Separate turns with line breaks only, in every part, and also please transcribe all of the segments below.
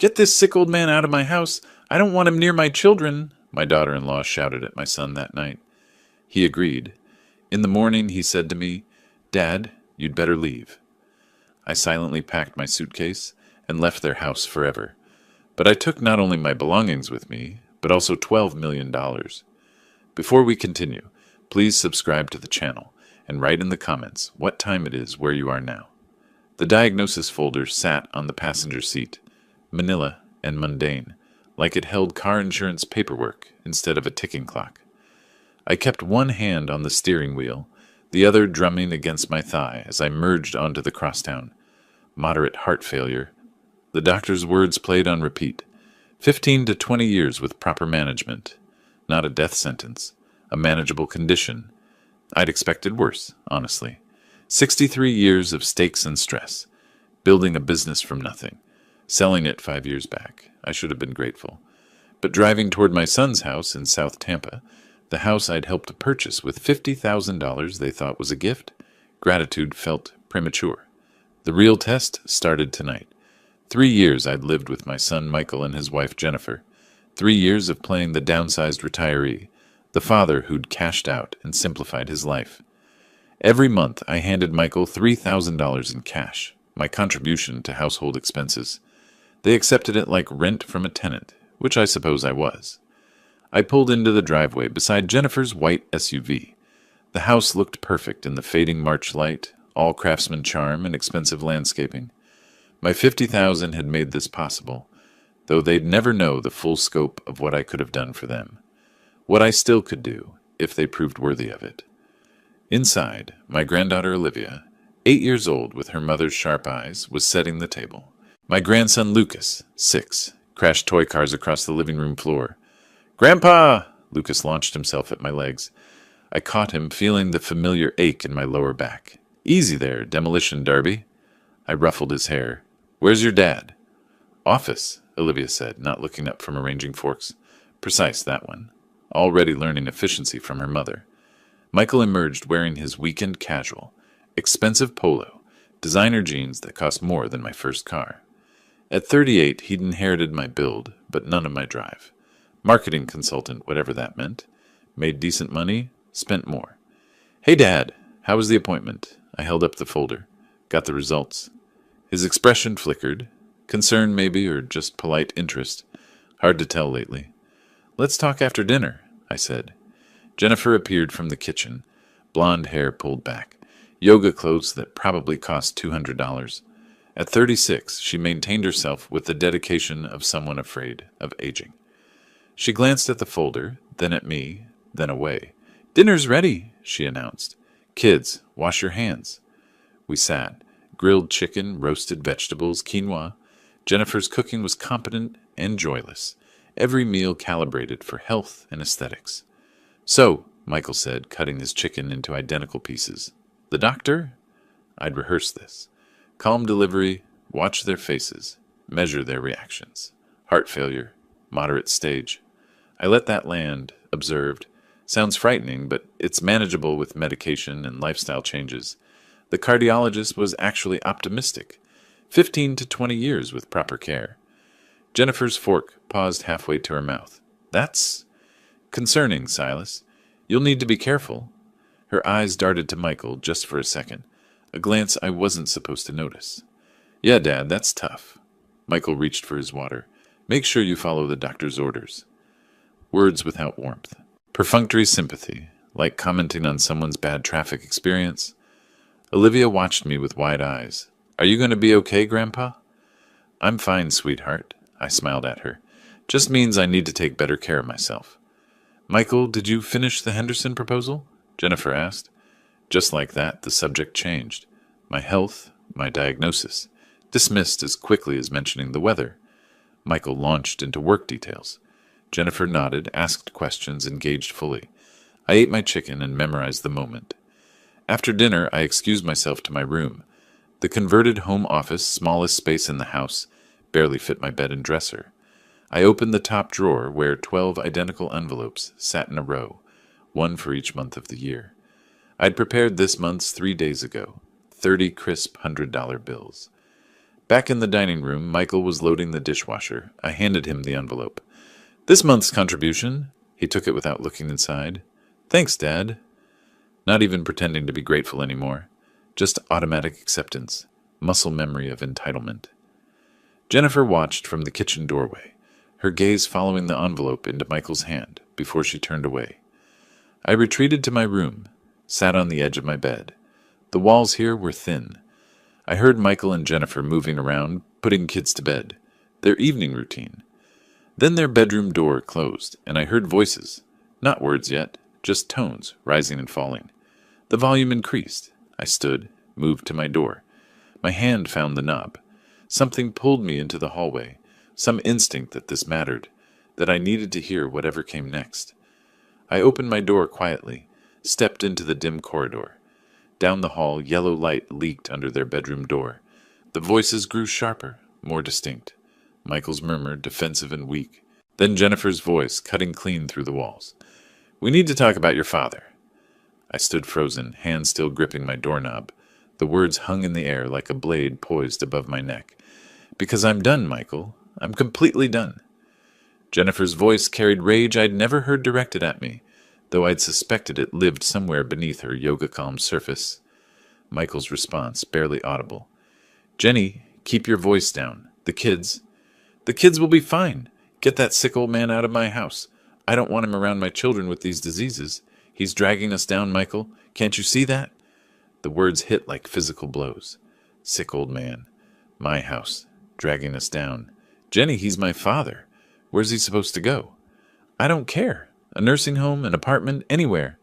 "Get this sick old man out of my house. I don't want him near my children," my daughter-in-law shouted at my son that night. He agreed. In the morning, he said to me, "Dad, you'd better leave." I silently packed my suitcase and left their house forever. But I took not only my belongings with me, but also $12 million. Before we continue, please subscribe to the channel and write in the comments what time it is where you are now. The diagnosis folder sat on the passenger seat, manila and mundane, like it held car insurance paperwork instead of a ticking clock. I kept one hand on the steering wheel, the other drumming against my thigh as I merged onto the crosstown. Moderate heart failure. The doctor's words played on repeat. 15 to 20 years with proper management. Not a death sentence. A manageable condition. I'd expected worse, honestly. 63 years of stakes and stress. Building a business from nothing. Selling it 5 years back. I should have been grateful. But driving toward my son's house in South Tampa, the house I'd helped to purchase with $50,000 they thought was a gift, gratitude felt premature. The real test started tonight. 3 years I'd lived with my son Michael and his wife Jennifer. 3 years of playing the downsized retiree, the father who'd cashed out and simplified his life. Every month I handed Michael $3,000 in cash, my contribution to household expenses. They accepted it like rent from a tenant, which I suppose I was. I pulled into the driveway beside Jennifer's white SUV. The house looked perfect in the fading March light, all craftsman charm and expensive landscaping. My $50,000 had made this possible, though they'd never know the full scope of what I could have done for them. What I still could do, if they proved worthy of it. Inside, my granddaughter Olivia, 8 years old with her mother's sharp eyes, was setting the table. My grandson Lucas, 6, crashed toy cars across the living room floor. "Grandpa!" Lucas launched himself at my legs. I caught him, feeling the familiar ache in my lower back. "Easy there, demolition derby." I ruffled his hair. "Where's your dad?" "Office," Olivia said, not looking up from arranging forks. Precise, that one. Already learning efficiency from her mother. Michael emerged wearing his weekend casual, expensive polo, designer jeans that cost more than my first car. At 38, he'd inherited my build, but none of my drive. Marketing consultant, whatever that meant. Made decent money, spent more. "Hey, Dad, how was the appointment?" I held up the folder. Got the results. His expression flickered. Concern, maybe, or just polite interest. Hard to tell lately. "Let's talk after dinner," I said. Jennifer appeared from the kitchen, blonde hair pulled back, yoga clothes that probably cost $200. At 36, she maintained herself with the dedication of someone afraid of aging. She glanced at the folder, then at me, then away. "Dinner's ready," she announced. "Kids, wash your hands." We sat. Grilled chicken, roasted vegetables, quinoa. Jennifer's cooking was competent and joyless. Every meal calibrated for health and aesthetics. "So," Michael said, cutting his chicken into identical pieces. "The doctor?" I'd rehearsed this. Calm delivery, watch their faces, measure their reactions. Heart failure, moderate stage. I let that land, observed. Sounds frightening, but it's manageable with medication and lifestyle changes. The cardiologist was actually optimistic. 15 to 20 years with proper care. Jennifer's fork paused halfway to her mouth. "That's concerning, Silas. You'll need to be careful." Her eyes darted to Michael just for a second, a glance I wasn't supposed to notice. "Yeah, Dad, that's tough." Michael reached for his water. "Make sure you follow the doctor's orders." Words without warmth. Perfunctory sympathy, like commenting on someone's bad traffic experience. Olivia watched me with wide eyes. "Are you going to be okay, Grandpa?" "I'm fine, sweetheart," I smiled at her. "Just means I need to take better care of myself." "Michael, did you finish the Henderson proposal?" Jennifer asked. Just like that, the subject changed. My health, my diagnosis, dismissed as quickly as mentioning the weather. Michael launched into work details. Jennifer nodded, asked questions, engaged fully. I ate my chicken and memorized the moment. After dinner, I excused myself to my room. The converted home office, smallest space in the house, barely fit my bed and dresser. I opened the top drawer where 12 identical envelopes sat in a row, one for each month of the year. I'd prepared this month's 3 days ago, 30 crisp $100 bills. Back in the dining room, Michael was loading the dishwasher. I handed him the envelope. "This month's contribution." He took it without looking inside. "Thanks, Dad." Not even pretending to be grateful anymore. Just automatic acceptance. Muscle memory of entitlement. Jennifer watched from the kitchen doorway, her gaze following the envelope into Michael's hand before she turned away. I retreated to my room, sat on the edge of my bed. The walls here were thin. I heard Michael and Jennifer moving around, putting kids to bed, their evening routine. Then their bedroom door closed, and I heard voices, not words yet, just tones, rising and falling. The volume increased. I stood, moved to my door. My hand found the knob. Something pulled me into the hallway, some instinct that this mattered, that I needed to hear whatever came next. I opened my door quietly, stepped into the dim corridor. Down the hall, yellow light leaked under their bedroom door. The voices grew sharper, more distinct. Michael's murmur, defensive and weak. Then Jennifer's voice, cutting clean through the walls. "We need to talk about your father." I stood frozen, hand still gripping my doorknob. The words hung in the air like a blade poised above my neck. "Because I'm done, Michael. I'm completely done." Jennifer's voice carried rage I'd never heard directed at me, though I'd suspected it lived somewhere beneath her yoga-calm surface. Michael's response, barely audible. "Jenny, keep your voice down. The kids will be fine. Get that sick old man out of my house. I don't want him around my children with these diseases. He's dragging us down, Michael. Can't you see that?" The words hit like physical blows. Sick old man. My house. Dragging us down. "Jenny, he's my father. Where's he supposed to go?" "I don't care. A nursing home, an apartment, anywhere.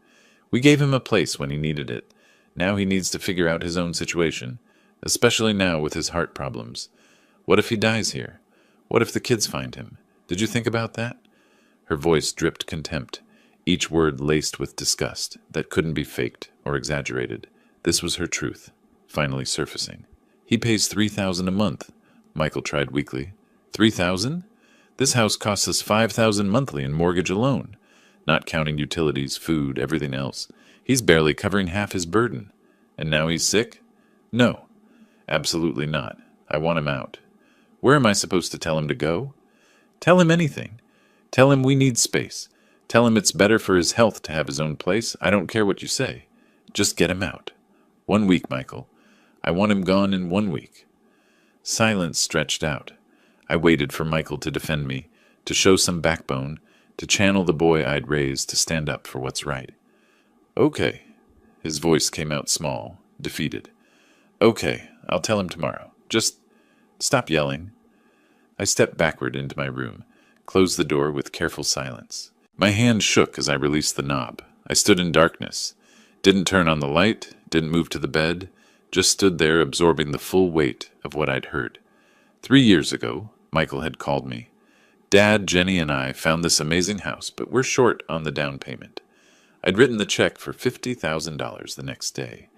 We gave him a place when he needed it. Now he needs to figure out his own situation, especially now with his heart problems. What if he dies here? What if the kids find him? Did you think about that?" Her voice dripped contempt, each word laced with disgust that couldn't be faked or exaggerated. This was her truth, finally surfacing. "He pays $3,000 a month," Michael tried weakly. "$3,000? This house costs us $5,000 monthly in mortgage alone, not counting utilities, food, everything else. He's barely covering half his burden. And now he's sick? No, absolutely not. I want him out. Where am I supposed to tell him to go? Tell him anything. Tell him we need space. Tell him it's better for his health to have his own place. I don't care what you say. Just get him out. 1 week, Michael. I want him gone in 1 week." Silence stretched out. I waited for Michael to defend me, to show some backbone, to channel the boy I'd raised to stand up for what's right. "Okay." His voice came out small, defeated. "Okay, I'll tell him tomorrow. Just stop yelling." I stepped backward into my room, closed the door with careful silence. My hand shook as I released the knob. I stood in darkness. Didn't turn on the light, didn't move to the bed, just stood there absorbing the full weight of what I'd heard. 3 years ago, Michael had called me. "Dad, Jenny, and I found this amazing house, but we're short on the down payment." I'd written the check for $50,000 the next day.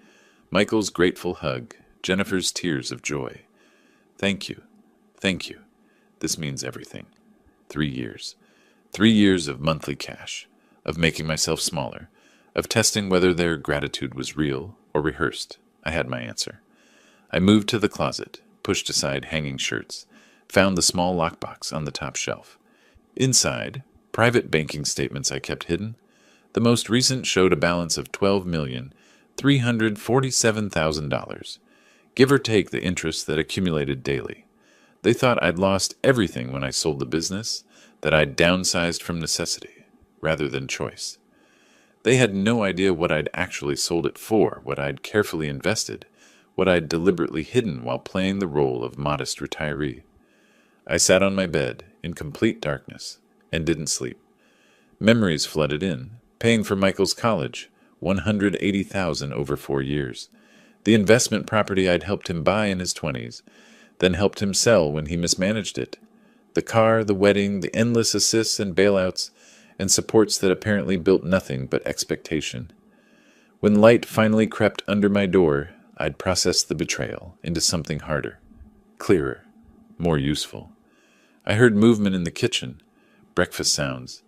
Michael's grateful hug, Jennifer's tears of joy. "Thank you. Thank you. This means everything." 3 years. 3 years of monthly cash, of making myself smaller, of testing whether their gratitude was real or rehearsed. I had my answer. I moved to the closet, pushed aside hanging shirts, found the small lockbox on the top shelf. Inside, private banking statements I kept hidden. The most recent showed a balance of $12,347,000, give or take the interest that accumulated daily. They thought I'd lost everything when I sold the business, that I'd downsized from necessity, rather than choice. They had no idea what I'd actually sold it for, what I'd carefully invested, what I'd deliberately hidden while playing the role of modest retiree. I sat on my bed, in complete darkness, and didn't sleep. Memories flooded in, paying for Michael's college, $180,000 over 4 years. The investment property I'd helped him buy in his 20s, then helped him sell when he mismanaged it. The car, the wedding, the endless assists and bailouts, and supports that apparently built nothing but expectation. When light finally crept under my door, I'd processed the betrayal into something harder, clearer, more useful. I heard movement in the kitchen, breakfast sounds.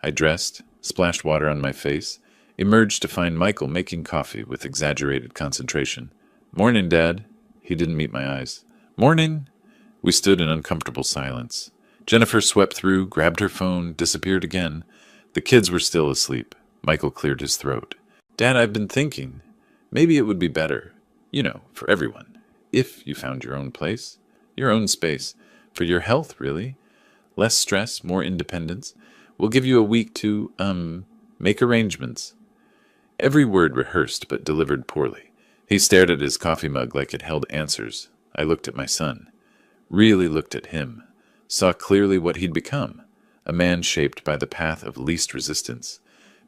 I dressed, splashed water on my face, emerged to find Michael making coffee with exaggerated concentration. "Morning, Dad." He didn't meet my eyes. "Morning." We stood in uncomfortable silence. Jennifer swept through, grabbed her phone, disappeared again. The kids were still asleep. Michael cleared his throat. Dad, I've been thinking. Maybe it would be better, for everyone, if you found your own place, your own space. For your health, really. Less stress, more independence. We'll give you a week to, make arrangements. Every word rehearsed but delivered poorly. He stared at his coffee mug like it held answers. I looked at my son. Really looked at him. Saw clearly what he'd become. A man shaped by the path of least resistance.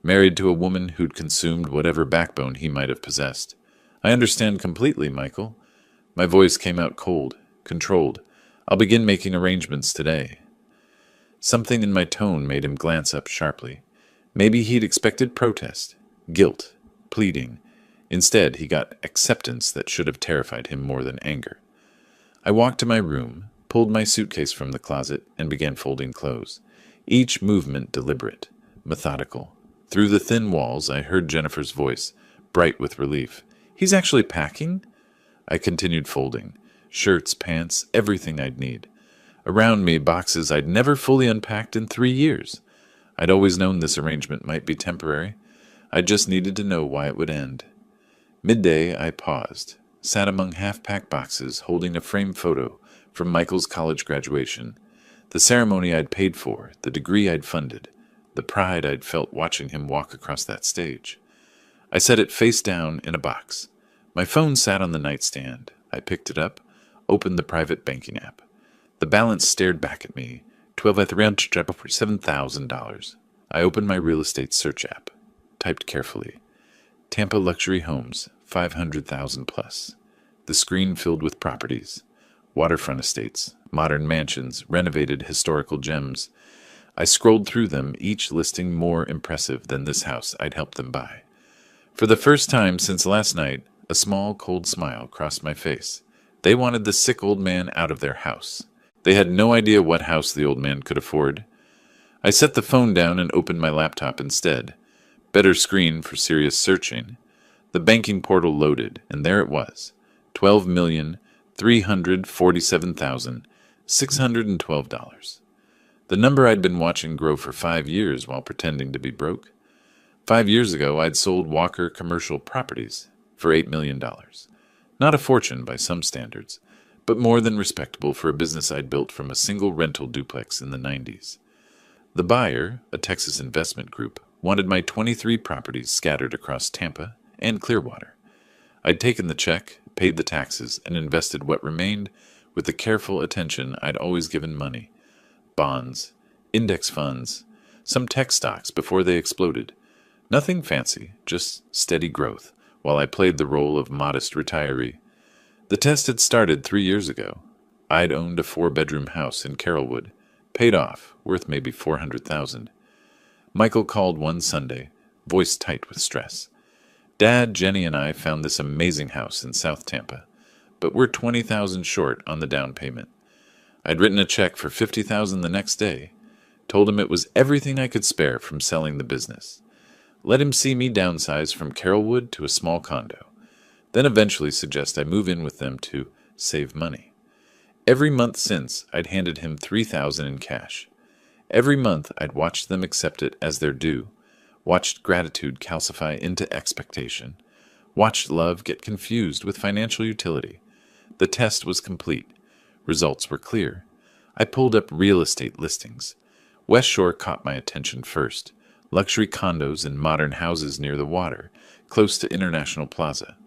Married to a woman who'd consumed whatever backbone he might have possessed. I understand completely, Michael. My voice came out cold, controlled. I'll begin making arrangements today. Something in my tone made him glance up sharply. Maybe he'd expected protest, guilt, pleading. Instead, he got acceptance that should have terrified him more than anger. I walked to my room, pulled my suitcase from the closet, and began folding clothes. Each movement deliberate, methodical. Through the thin walls, I heard Jennifer's voice, bright with relief. He's actually packing? I continued folding. Shirts, pants, everything I'd need. Around me, boxes I'd never fully unpacked in 3 years. I'd always known this arrangement might be temporary. I just needed to know why it would end. Midday, I paused, sat among half-packed boxes, holding a framed photo from Michael's college graduation. The ceremony I'd paid for, the degree I'd funded, the pride I'd felt watching him walk across that stage. I set it face down in a box. My phone sat on the nightstand. I picked it up, opened the private banking app. The balance stared back at me, $7,000. I opened my real estate search app, typed carefully. Tampa luxury homes, 500,000 plus. The screen filled with properties, waterfront estates, modern mansions, renovated historical gems. I scrolled through them, each listing more impressive than this house I'd helped them buy. For the first time since last night, a small, cold smile crossed my face. They wanted the sick old man out of their house. They had no idea what house the old man could afford. I set the phone down and opened my laptop instead. Better screen for serious searching. The banking portal loaded, and there it was, $12,347,612. The number I'd been watching grow for 5 years while pretending to be broke. 5 years ago, I'd sold Walker Commercial Properties for $8 million. Not a fortune by some standards, but more than respectable for a business I'd built from a single rental duplex in the 90s. The buyer, a Texas investment group, wanted my 23 properties scattered across Tampa and Clearwater. I'd taken the check, paid the taxes, and invested what remained with the careful attention I'd always given money. Bonds, index funds, some tech stocks before they exploded. Nothing fancy, just steady growth, while I played the role of modest retiree. The test had started 3 years ago. I'd owned a 4-bedroom house in Carrollwood, paid off, worth maybe $400,000. Michael called one Sunday, voice tight with stress. Dad, Jenny, and I found this amazing house in South Tampa, but we're $20,000 short on the down payment. I'd written a check for $50,000 the next day, told him it was everything I could spare from selling the business. Let him see me downsize from Carrollwood to a small condo. Then eventually suggest I move in with them to save money. Every month since, I'd handed him $3,000 in cash. Every month, I'd watched them accept it as their due, watched gratitude calcify into expectation, watched love get confused with financial utility. The test was complete. Results were clear. I pulled up real estate listings. West Shore caught my attention first. Luxury condos and modern houses near the water, close to International Plaza.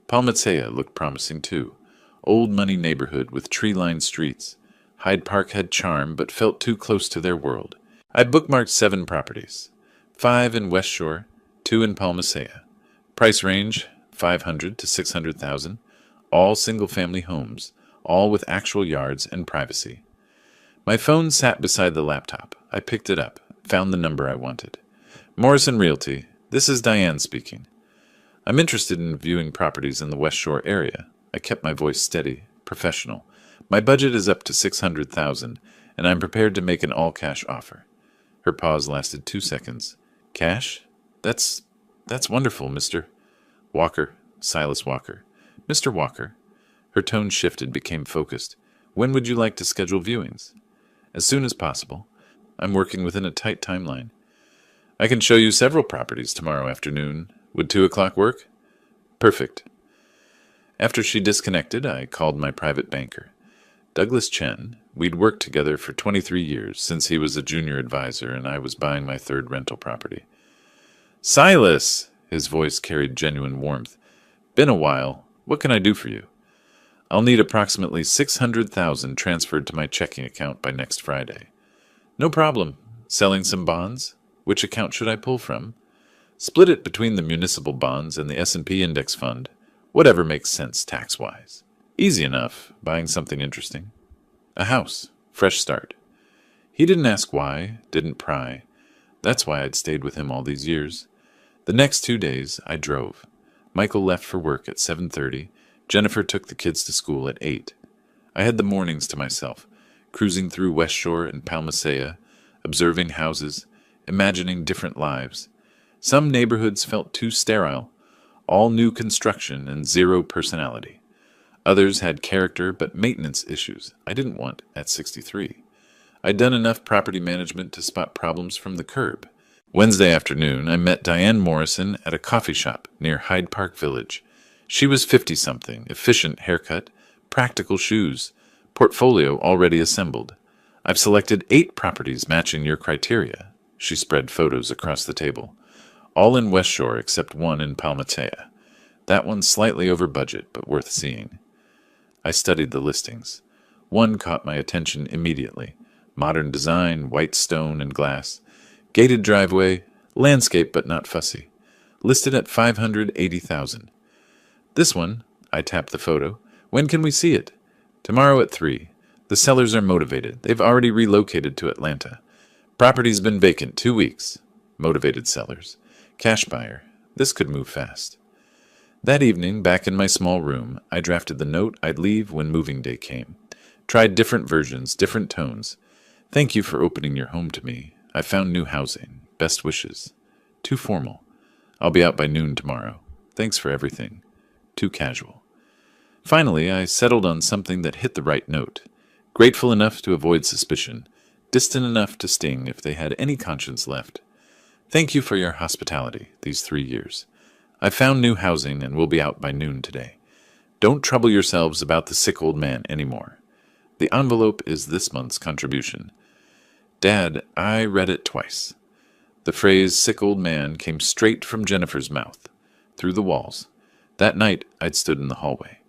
Palmacea looked promising too. Old money neighborhood with tree-lined streets. Hyde Park had charm but felt too close to their world. I bookmarked 7 properties. 5 in West Shore, 2 in Palmacea. Price range, $500,000 to $600,000. All single-family homes, all with actual yards and privacy. My phone sat beside the laptop. I picked it up, found the number I wanted. Morrison Realty, this is Diane speaking. I'm interested in viewing properties in the West Shore area. I kept my voice steady, professional. My budget is up to $600,000, and I'm prepared to make an all-cash offer. Her pause lasted 2 seconds. Cash? That's wonderful, Mr. Walker, Silas Walker. Mr. Walker. Her tone shifted, became focused. When would you like to schedule viewings? As soon as possible. I'm working within a tight timeline. I can show you several properties tomorrow afternoon. Would 2 o'clock work? Perfect. After she disconnected, I called my private banker. Douglas Chen. We'd worked together for 23 years, since he was a junior advisor and I was buying my third rental property. Silas! His voice carried genuine warmth. Been a while. What can I do for you? I'll need approximately $600,000 transferred to my checking account by next Friday. No problem. Selling some bonds? Which account should I pull from? Split it between the municipal bonds and the S&P index fund. Whatever makes sense tax-wise. Easy enough. Buying something interesting. A house. Fresh start. He didn't ask why, didn't pry. That's why I'd stayed with him all these years. The next 2 days, I drove. Michael left for work at 7:30. Jennifer took the kids to school at 8. I had the mornings to myself, cruising through West Shore and Palmasea, observing houses, imagining different lives. Some neighborhoods felt too sterile, all new construction and zero personality. Others had character but maintenance issues I didn't want at 63. I'd done enough property management to spot problems from the curb. Wednesday afternoon, I met Diane Morrison at a coffee shop near Hyde Park Village. She was 50-something, efficient haircut, practical shoes, portfolio already assembled. I've selected 8 properties matching your criteria. She spread photos across the table. All in West Shore except one in Palmatea. That one's slightly over budget, but worth seeing. I studied the listings. One caught my attention immediately. Modern design, white stone and glass. Gated driveway, landscape but not fussy. Listed at $580,000. This one, I tapped the photo. When can we see it? Tomorrow at 3. The sellers are motivated. They've already relocated to Atlanta. Property's been vacant 2 weeks. Motivated sellers. Cash buyer. This could move fast. That evening, back in my small room, I drafted the note I'd leave when moving day came. Tried different versions, different tones. Thank you for opening your home to me. I found new housing. Best wishes. Too formal. I'll be out by noon tomorrow. Thanks for everything. Too casual. Finally, I settled on something that hit the right note. Grateful enough to avoid suspicion. Distant enough to sting if they had any conscience left. Thank you for your hospitality these 3 years. I found new housing and will be out by noon today. Don't trouble yourselves about the sick old man anymore. The envelope is this month's contribution. Dad, I read it twice. The phrase sick old man came straight from Jennifer's mouth, through the walls. That night I'd stood in the hallway.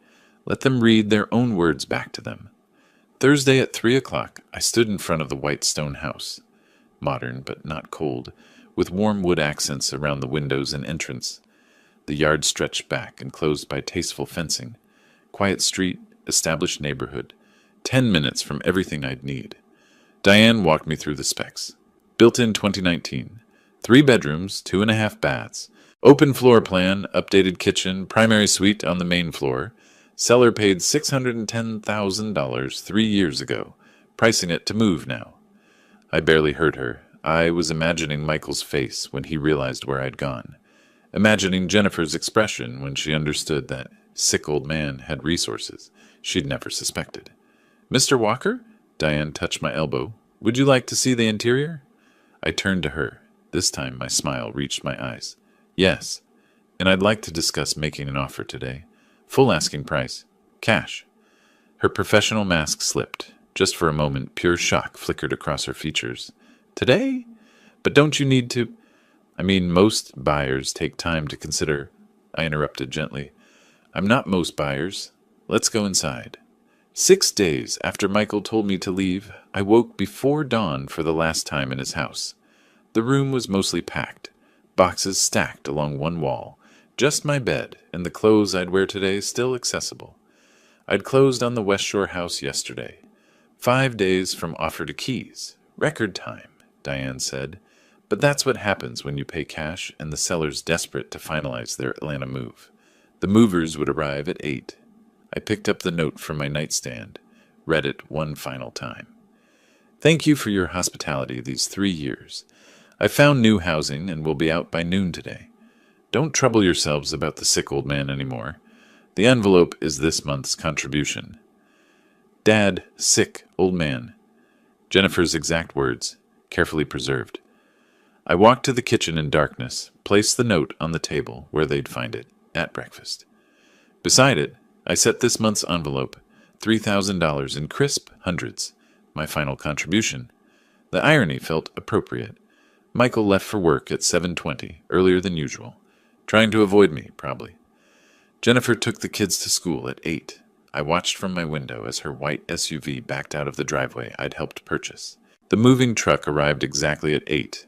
Let them read their own words back to them. Thursday at 3 o'clock, I stood in front of the white stone house. Modern, but not cold, with warm wood accents around the windows and entrance. The yard stretched back, enclosed by tasteful fencing. Quiet street, established neighborhood. 10 minutes from everything I'd need. Diane walked me through the specs. Built in 2019. 3 bedrooms, 2.5 baths. Open floor plan, updated kitchen, primary suite on the main floor. Seller paid $610,000 3 years ago, pricing it to move now. I barely heard her. I was imagining Michael's face when he realized where I'd gone. Imagining Jennifer's expression when she understood that sick old man had resources she'd never suspected. Mr. Walker? Diane touched my elbow. Would you like to see the interior? I turned to her. This time my smile reached my eyes. Yes, and I'd like to discuss making an offer today. Full asking price. Cash. Her professional mask slipped. Just for a moment, pure shock flickered across her features. Today? But don't you need to... most buyers take time to consider. I interrupted gently. I'm not most buyers. Let's go inside. 6 days after Michael told me to leave, I woke before dawn for the last time in his house. The room was mostly packed, boxes stacked along one wall, just my bed and the clothes I'd wear today still accessible. I'd closed on the West Shore house yesterday. 5 days from offer to keys. Record time, Diane said. But that's what happens when you pay cash and the seller's desperate to finalize their Atlanta move. The movers would arrive at 8. I picked up the note from my nightstand, read it one final time. Thank you for your hospitality these 3 years. I found new housing and will be out by noon today. Don't trouble yourselves about the sick old man anymore. The envelope is this month's contribution. Dad, sick, old man. Jennifer's exact words, carefully preserved. I walked to the kitchen in darkness, placed the note on the table where they'd find it, at breakfast. Beside it, I set this month's envelope, $3,000 in crisp hundreds, my final contribution. The irony felt appropriate. Michael left for work at 7:20, earlier than usual. Trying to avoid me, probably. Jennifer took the kids to school at 8. I watched from my window as her white SUV backed out of the driveway I'd helped purchase. The moving truck arrived exactly at 8.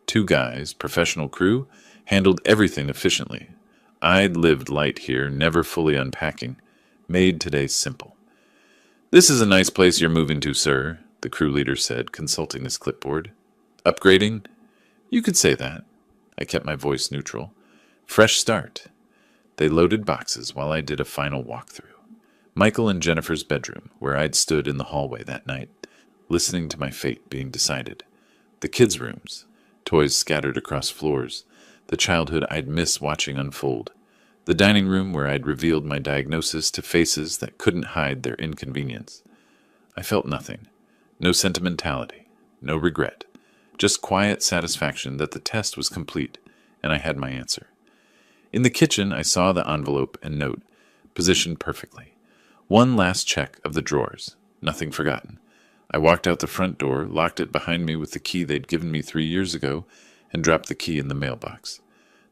2 guys, professional crew, handled everything efficiently. I'd lived light here, never fully unpacking. Made today simple. "This is a nice place you're moving to, sir," the crew leader said, consulting his clipboard. "Upgrading?" "You could say that." I kept my voice neutral. "Fresh start." They loaded boxes while I did a final walkthrough. Michael and Jennifer's bedroom, where I'd stood in the hallway that night, listening to my fate being decided. The kids' rooms, toys scattered across floors, the childhood I'd miss watching unfold. The dining room where I'd revealed my diagnosis to faces that couldn't hide their inconvenience. I felt nothing. No sentimentality. No regret. Just quiet satisfaction that the test was complete, and I had my answer. In the kitchen, I saw the envelope and note, positioned perfectly. One last check of the drawers. Nothing forgotten. I walked out the front door, locked it behind me with the key they'd given me 3 years ago, and dropped the key in the mailbox.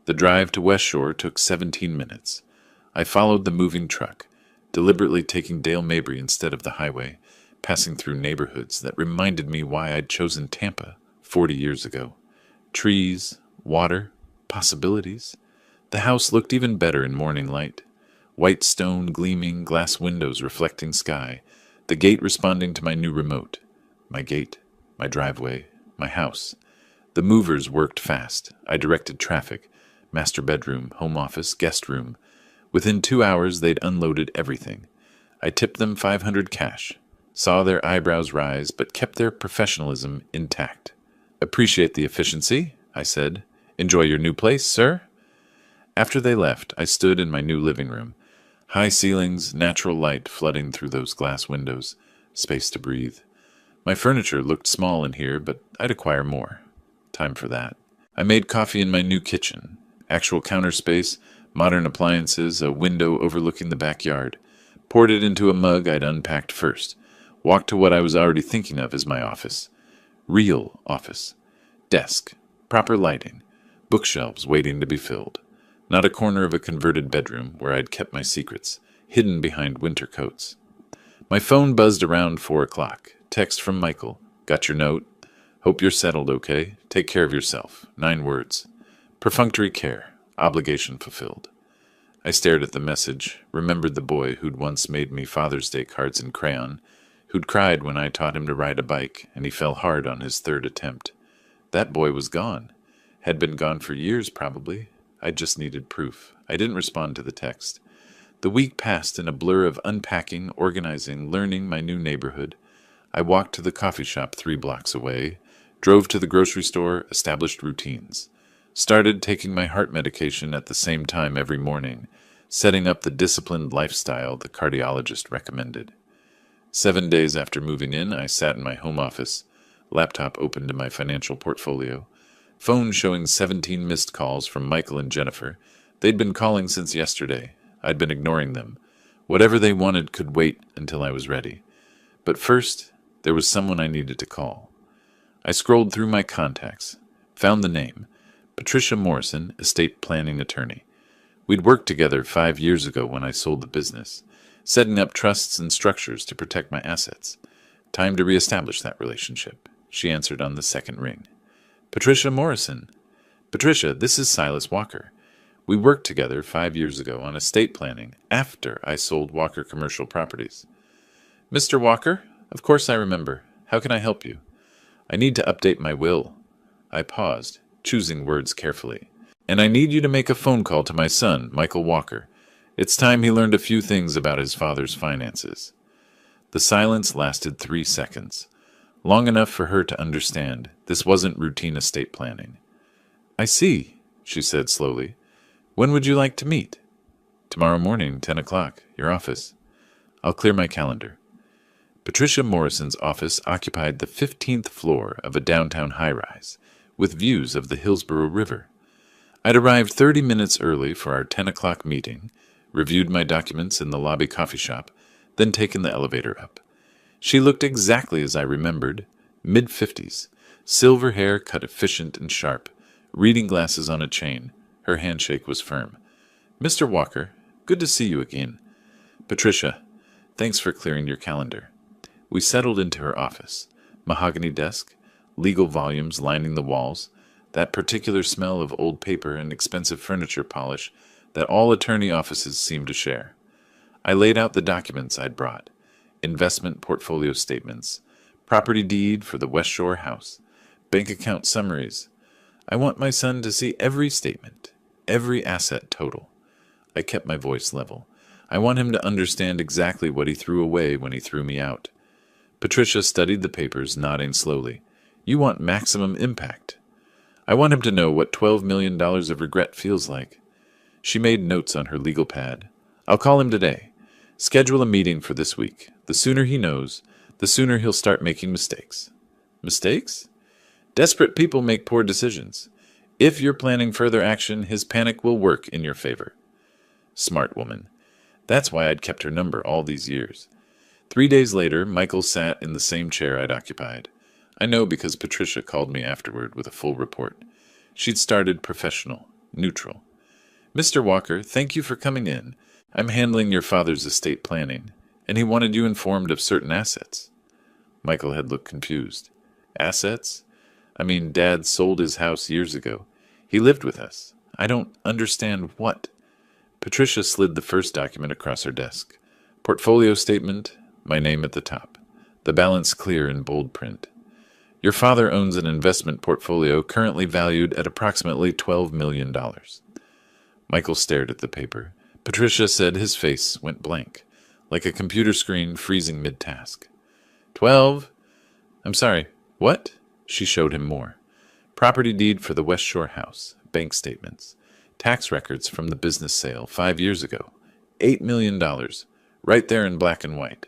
The drive to West Shore took 17 minutes. I followed the moving truck, deliberately taking Dale Mabry instead of the highway, passing through neighborhoods that reminded me why I'd chosen Tampa 40 years ago. Trees, water, possibilities. The house looked even better in morning light. White stone gleaming, glass windows reflecting sky, the gate responding to my new remote. My gate, my driveway, my house. The movers worked fast. I directed traffic. Master bedroom, home office, guest room. Within 2 hours, they'd unloaded everything. I tipped them $500 cash. Saw their eyebrows rise, but kept their professionalism intact. "Appreciate the efficiency," I said. "Enjoy your new place, sir?" After they left, I stood in my new living room. High ceilings, natural light flooding through those glass windows. Space to breathe. My furniture looked small in here, but I'd acquire more. Time for that. I made coffee in my new kitchen. Actual counter space, modern appliances, a window overlooking the backyard. Poured it into a mug I'd unpacked first. Walked to what I was already thinking of as my office. Real office. Desk. Proper lighting. Bookshelves waiting to be filled. Not a corner of a converted bedroom where I'd kept my secrets, hidden behind winter coats. My phone buzzed around 4 o'clock. Text from Michael. "Got your note? Hope you're settled okay. Take care of yourself." 9 words. Perfunctory care. Obligation fulfilled. I stared at the message, remembered the boy who'd once made me Father's Day cards in crayon, who'd cried when I taught him to ride a bike, and he fell hard on his 3rd attempt. That boy was gone. Had been gone for years, probably. I just needed proof. I didn't respond to the text. The week passed in a blur of unpacking, organizing, learning my new neighborhood. I walked to the coffee shop 3 blocks away, drove to the grocery store, established routines. Started taking my heart medication at the same time every morning, setting up the disciplined lifestyle the cardiologist recommended. 7 days after moving in, I sat in my home office, laptop open to my financial portfolio, phone showing 17 missed calls from Michael and Jennifer. They'd been calling since yesterday. I'd been ignoring them. Whatever they wanted could wait until I was ready. But first, there was someone I needed to call. I scrolled through my contacts, found the name, Patricia Morrison, estate planning attorney. We'd worked together 5 years ago when I sold the business, setting up trusts and structures to protect my assets. Time to reestablish that relationship. She answered on the second ring. "Patricia Morrison." "Patricia, this is Silas Walker. We worked together 5 years ago on estate planning after I sold Walker Commercial Properties." "Mr. Walker? Of course I remember. How can I help you?" "I need to update my will." I paused, choosing words carefully. "And I need you to make a phone call to my son, Michael Walker. It's time he learned a few things about his father's finances." The silence lasted 3 seconds, long enough for her to understand this wasn't routine estate planning. "I see," she said slowly. "When would you like to meet?" "Tomorrow morning, 10 o'clock, your office." "I'll clear my calendar." Patricia Morrison's office occupied the 15th floor of a downtown high-rise, with views of the Hillsborough River. I'd arrived 30 minutes early for our 10 o'clock meeting, reviewed my documents in the lobby coffee shop, then taken the elevator up. She looked exactly as I remembered, mid-50s, silver hair cut efficient and sharp, reading glasses on a chain. Her handshake was firm. "Mr. Walker, good to see you again." "Patricia, thanks for clearing your calendar." We settled into her office. Mahogany desk, legal volumes lining the walls, that particular smell of old paper and expensive furniture polish that all attorney offices seem to share. I laid out the documents I'd brought: investment portfolio statements, property deed for the West Shore house, bank account summaries. I want my son to see every statement, every asset total. I kept my voice level. I want him to understand exactly what he threw away when he threw me out. Patricia studied the papers, nodding slowly. "You want maximum impact." "I want him to know what $12 million of regret feels like." She made notes on her legal pad. "I'll call him today. Schedule a meeting for this week. The sooner he knows, the sooner he'll start making mistakes." "Mistakes?" "Desperate people make poor decisions. If you're planning further action, his panic will work in your favor." Smart woman. That's why I'd kept her number all these years. 3 days later, Michael sat in the same chair I'd occupied. I know because Patricia called me afterward with a full report. She'd started professional, neutral. "Mr. Walker, thank you for coming in. I'm handling your father's estate planning, and he wanted you informed of certain assets." Michael had looked confused. "Assets? I mean, Dad sold his house years ago. He lived with us. I don't understand what." Patricia slid the first document across her desk. Portfolio statement, my name at the top. The balance clear in bold print. "Your father owns an investment portfolio currently valued at approximately $12 million. Michael stared at the paper. Patricia said his face went blank, like a computer screen freezing mid-task. 12? I'm sorry, what? She showed him more. Property deed for the West Shore house, bank statements, tax records from the business sale 5 years ago, $8 million, right there in black and white.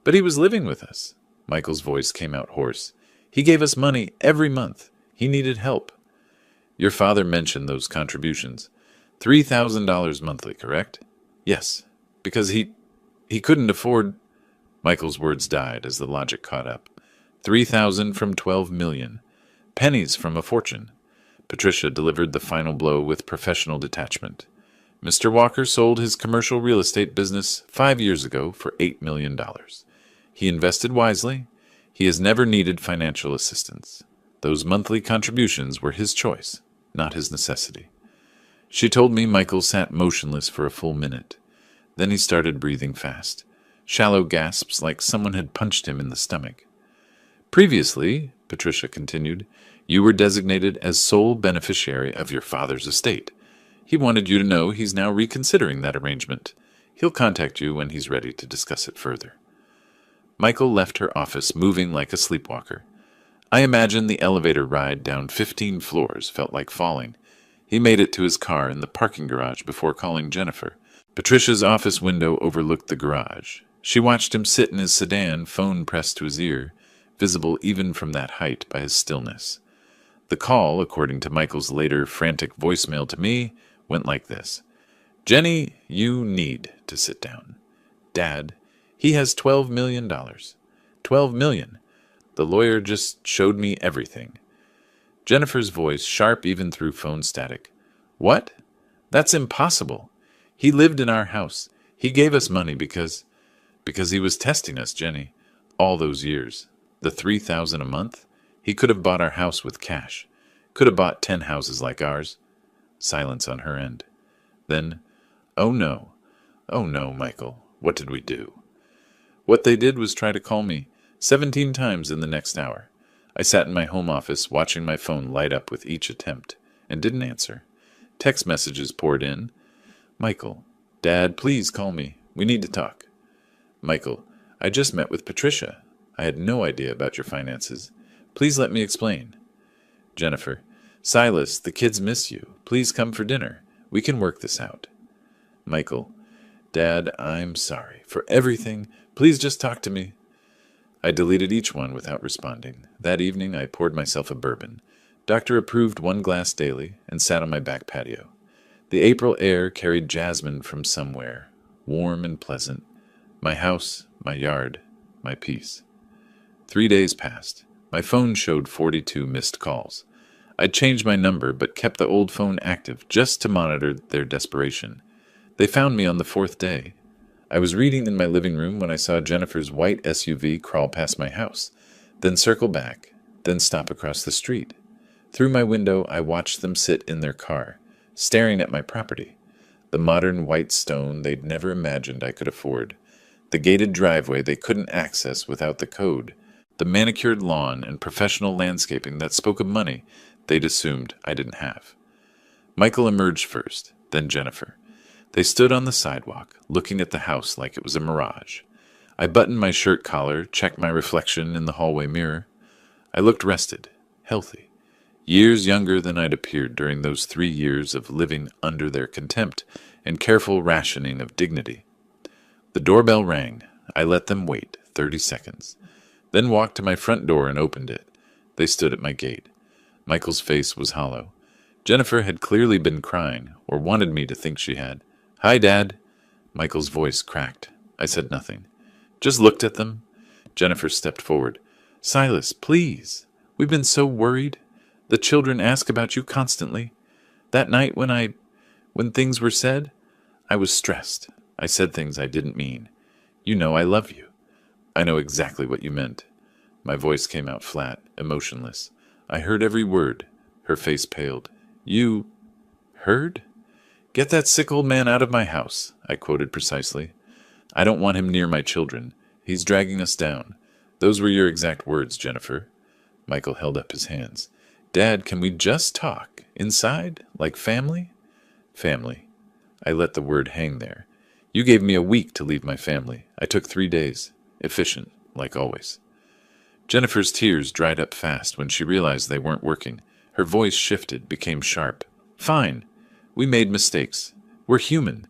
"But he was living with us." Michael's voice came out hoarse. "He gave us money every month. He needed help." "Your father mentioned those contributions. $3,000 monthly, correct?" "Yes, because he couldn't afford—" Michael's words died as the logic caught up. 3,000 from 12 million. Pennies from a fortune. Patricia delivered the final blow with professional detachment. Mr. Walker sold his commercial real estate business 5 years ago for $8 million. He invested wisely. He has never needed financial assistance. Those monthly contributions were his choice, not his necessity. She told me Michael sat motionless for a full minute. Then he started breathing fast, shallow gasps like someone had punched him in the stomach. "Previously," Patricia continued, "you were designated as sole beneficiary of your father's estate. He wanted you to know he's now reconsidering that arrangement. He'll contact you when he's ready to discuss it further." Michael left her office moving like a sleepwalker. I imagine the elevator ride down 15 floors felt like falling. He made it to his car in the parking garage before calling Jennifer. Patricia's office window overlooked the garage. She watched him sit in his sedan, phone pressed to his ear, visible even from that height by his stillness. The call, according to Michael's later frantic voicemail to me, went like this. "Jenny, you need to sit down. Dad, he has $12 million. $12 million. The lawyer just showed me everything." Jennifer's voice, sharp even through phone static. "What? That's impossible. He lived in our house. He gave us money because he was testing us, Jenny. All those years. The $3,000 a month? He could have bought our house with cash. Could have bought 10 houses like ours." Silence on her end. Then, oh no, Michael, what did we do?" "What they did was try to call me 17 times in the next hour. I sat in my home office watching my phone light up with each attempt, and didn't answer. Text messages poured in. "Michael, Dad, please call me. We need to talk." "Michael, I just met with Patricia. I had no idea about your finances. Please let me explain." Jennifer, "Silas, the kids miss you. Please come for dinner. We can work this out." Michael, "Dad, I'm sorry for everything. Please just talk to me." I deleted each one without responding. That evening, I poured myself a bourbon. Doctor approved 1 glass daily and sat on my back patio. The April air carried jasmine from somewhere, warm and pleasant. My house, my yard, my peace. 3 days passed. My phone showed 42 missed calls. I'd changed my number, but kept the old phone active just to monitor their desperation. They found me on the 4th day. I was reading in my living room when I saw Jennifer's white SUV crawl past my house, then circle back, then stop across the street. Through my window, I watched them sit in their car, staring at my property. The modern white stone they'd never imagined I could afford. The gated driveway they couldn't access without the code. The manicured lawn and professional landscaping that spoke of money they'd assumed I didn't have. Michael emerged first, then Jennifer. They stood on the sidewalk, looking at the house like it was a mirage. I buttoned my shirt collar, checked my reflection in the hallway mirror. I looked rested, healthy, years younger than I'd appeared during those 3 years of living under their contempt and careful rationing of dignity. The doorbell rang. I let them wait 30 seconds, then walked to my front door and opened it. They stood at my gate. Michael's face was hollow. Jennifer had clearly been crying, or wanted me to think she had. "Hi, Dad." Michael's voice cracked. I said nothing. Just looked at them. Jennifer stepped forward. "Silas, please. We've been so worried. The children ask about you constantly. That night when things were said, I was stressed. I said things I didn't mean. You know I love you." "I know exactly what you meant." My voice came out flat, emotionless. I heard every word. Her face paled. "You heard?" "Get that sick old man out of my house," I quoted precisely. "I don't want him near my children. He's dragging us down." "Those were your exact words, Jennifer." Michael held up his hands. "Dad, can we just talk? Inside? Like family?" "Family." I let the word hang there. "You gave me a week to leave my family. I took 3 days. Efficient, like always." Jennifer's tears dried up fast when she realized they weren't working. Her voice shifted, became sharp. "Fine. We made mistakes. We're human.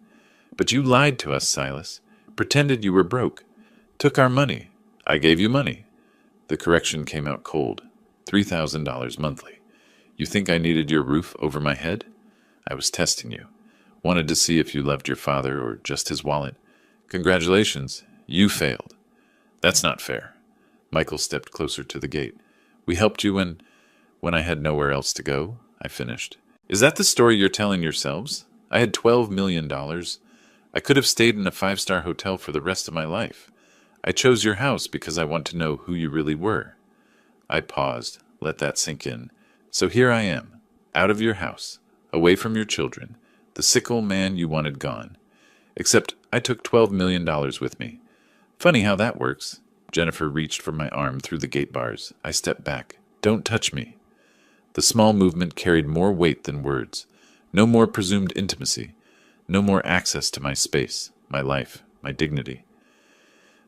But you lied to us, Silas. Pretended you were broke. Took our money. I gave you money." The correction came out cold. $3,000 monthly. "You think I needed your roof over my head?" "I was testing you. Wanted to see if you loved your father or just his wallet." "Congratulations. You failed." "That's not fair." Michael stepped closer to the gate. "We helped you when I had nowhere else to go," I finished. "Is that the story you're telling yourselves? I had $12 million. I could have stayed in a 5-star hotel for the rest of my life. I chose your house because I want to know who you really were." I paused, let that sink in. "So here I am, out of your house, away from your children, the sick old man you wanted gone. Except I took $12 million with me. Funny how that works." Jennifer reached for my arm through the gate bars. I stepped back. "Don't touch me." The small movement carried more weight than words. No more presumed intimacy. No more access to my space, my life, my dignity.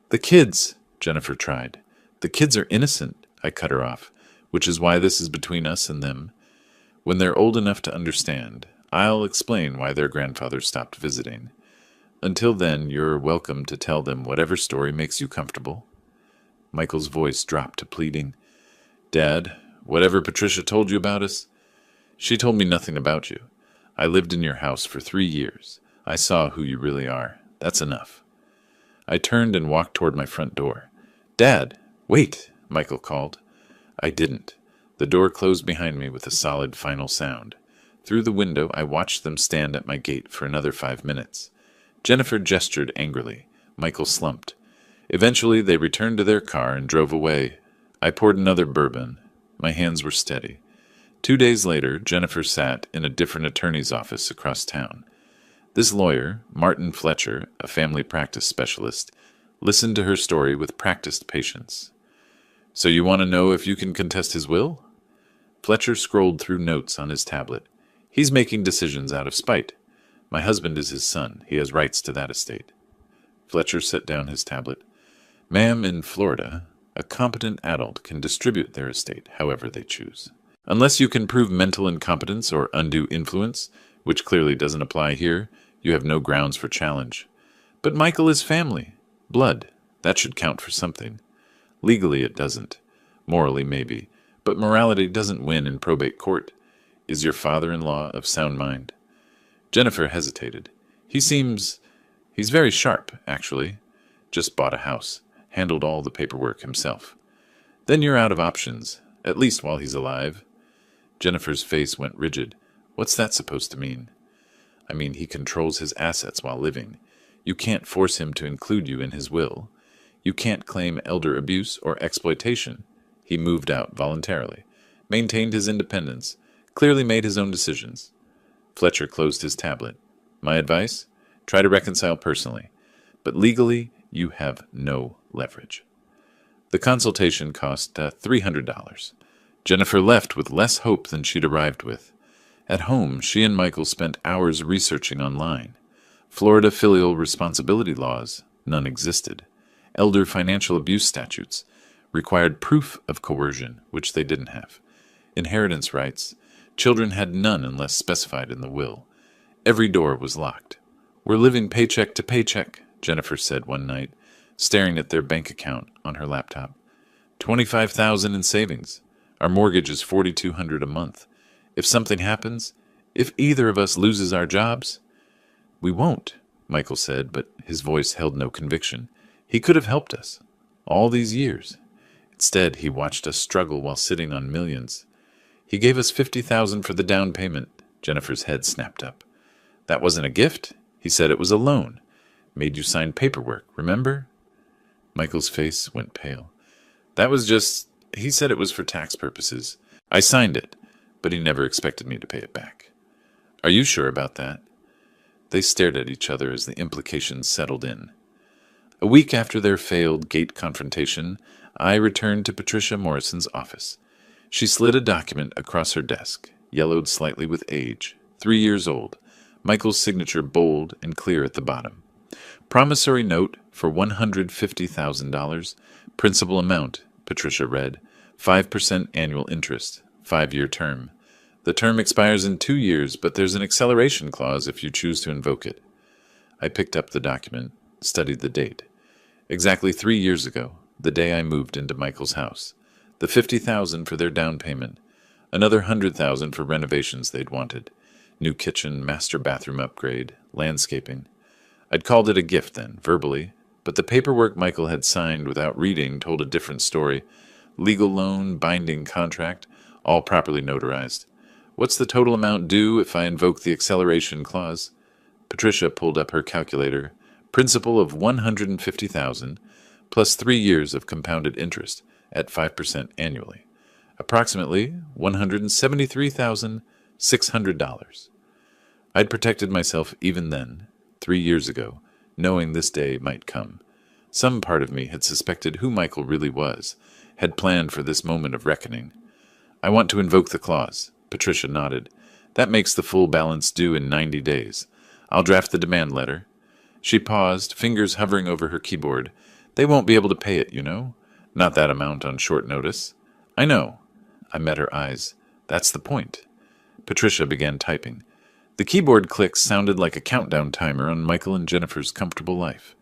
"The kids," Jennifer tried. "The kids are innocent," I cut her off, "which is why this is between us and them. When they're old enough to understand, I'll explain why their grandfather stopped visiting. Until then, you're welcome to tell them whatever story makes you comfortable." Michael's voice dropped to pleading. "Dad, whatever Patricia told you about us?" "She told me nothing about you. I lived in your house for 3 years. I saw who you really are. That's enough." I turned and walked toward my front door. "Dad, wait," Michael called. I didn't. The door closed behind me with a solid final sound. Through the window, I watched them stand at my gate for another 5 minutes. Jennifer gestured angrily. Michael slumped. Eventually, they returned to their car and drove away. I poured another bourbon. My hands were steady. 2 days later, Jennifer sat in a different attorney's office across town. This lawyer, Martin Fletcher, a family practice specialist, listened to her story with practiced patience. "So you want to know if you can contest his will?" Fletcher scrolled through notes on his tablet. "He's making decisions out of spite. My husband is his son. He has rights to that estate." Fletcher set down his tablet. "Ma'am, in Florida, a competent adult can distribute their estate however they choose. Unless you can prove mental incompetence or undue influence, which clearly doesn't apply here, you have no grounds for challenge. But Michael is family. Blood. That should count for something. Legally, it doesn't. Morally, maybe. But morality doesn't win in probate court. Is your father-in-law of sound mind? Jennifer hesitated. He's very sharp, actually. Just bought a house. Handled all the paperwork himself. Then you're out of options, at least while he's alive. Jennifer's face went rigid. What's that supposed to mean? I mean, he controls his assets while living. You can't force him to include you in his will. You can't claim elder abuse or exploitation. He moved out voluntarily, maintained his independence, clearly made his own decisions. Fletcher closed his tablet. My advice? Try to reconcile personally. But legally, you have no leverage. The consultation cost $300. Jennifer left with less hope than she'd arrived with. At home, she and Michael spent hours researching online. Florida filial responsibility laws, none existed. Elder financial abuse statutes required proof of coercion, which they didn't have. Inheritance rights, children had none unless specified in the will. Every door was locked. We're living paycheck to paycheck, Jennifer said one night, staring at their bank account on her laptop. $25,000 in savings. Our mortgage is $4,200 a month. If something happens, if either of us loses our jobs... We won't, Michael said, but his voice held no conviction. He could have helped us. All these years. Instead, he watched us struggle while sitting on millions. He gave us $50,000 for the down payment. Jennifer's head snapped up. That wasn't a gift. He said it was a loan. Made you sign paperwork, remember? Michael's face went pale. That was just... He said it was for tax purposes. I signed it, but he never expected me to pay it back. Are you sure about that? They stared at each other as the implications settled in. A week after their failed gate confrontation, I returned to Patricia Morrison's office. She slid a document across her desk, yellowed slightly with age, 3 years old, Michael's signature bold and clear at the bottom. Promissory note for $150,000, principal amount, Patricia read, 5% annual interest, 5-year term. The term expires in 2 years, but there's an acceleration clause if you choose to invoke it. I picked up the document, studied the date. Exactly 3 years ago, the day I moved into Michael's house. The $50,000 for their down payment. Another $100,000 for renovations they'd wanted. New kitchen, master bathroom upgrade, landscaping. I'd called it a gift then, verbally, but the paperwork Michael had signed without reading told a different story. Legal loan, binding contract, all properly notarized. What's the total amount due if I invoke the acceleration clause? Patricia pulled up her calculator. Principal of $150,000, plus 3 years of compounded interest at 5% annually. Approximately $173,600. I'd protected myself even then, 3 years ago, knowing this day might come. Some part of me had suspected who Michael really was, had planned for this moment of reckoning. I want to invoke the clause. Patricia nodded. That makes the full balance due in 90 days. I'll draft the demand letter. She paused, fingers hovering over her keyboard. They won't be able to pay it, you know. Not that amount on short notice. I know. I met her eyes. That's the point. Patricia began typing. The keyboard clicks sounded like a countdown timer on Michael and Jennifer's comfortable life.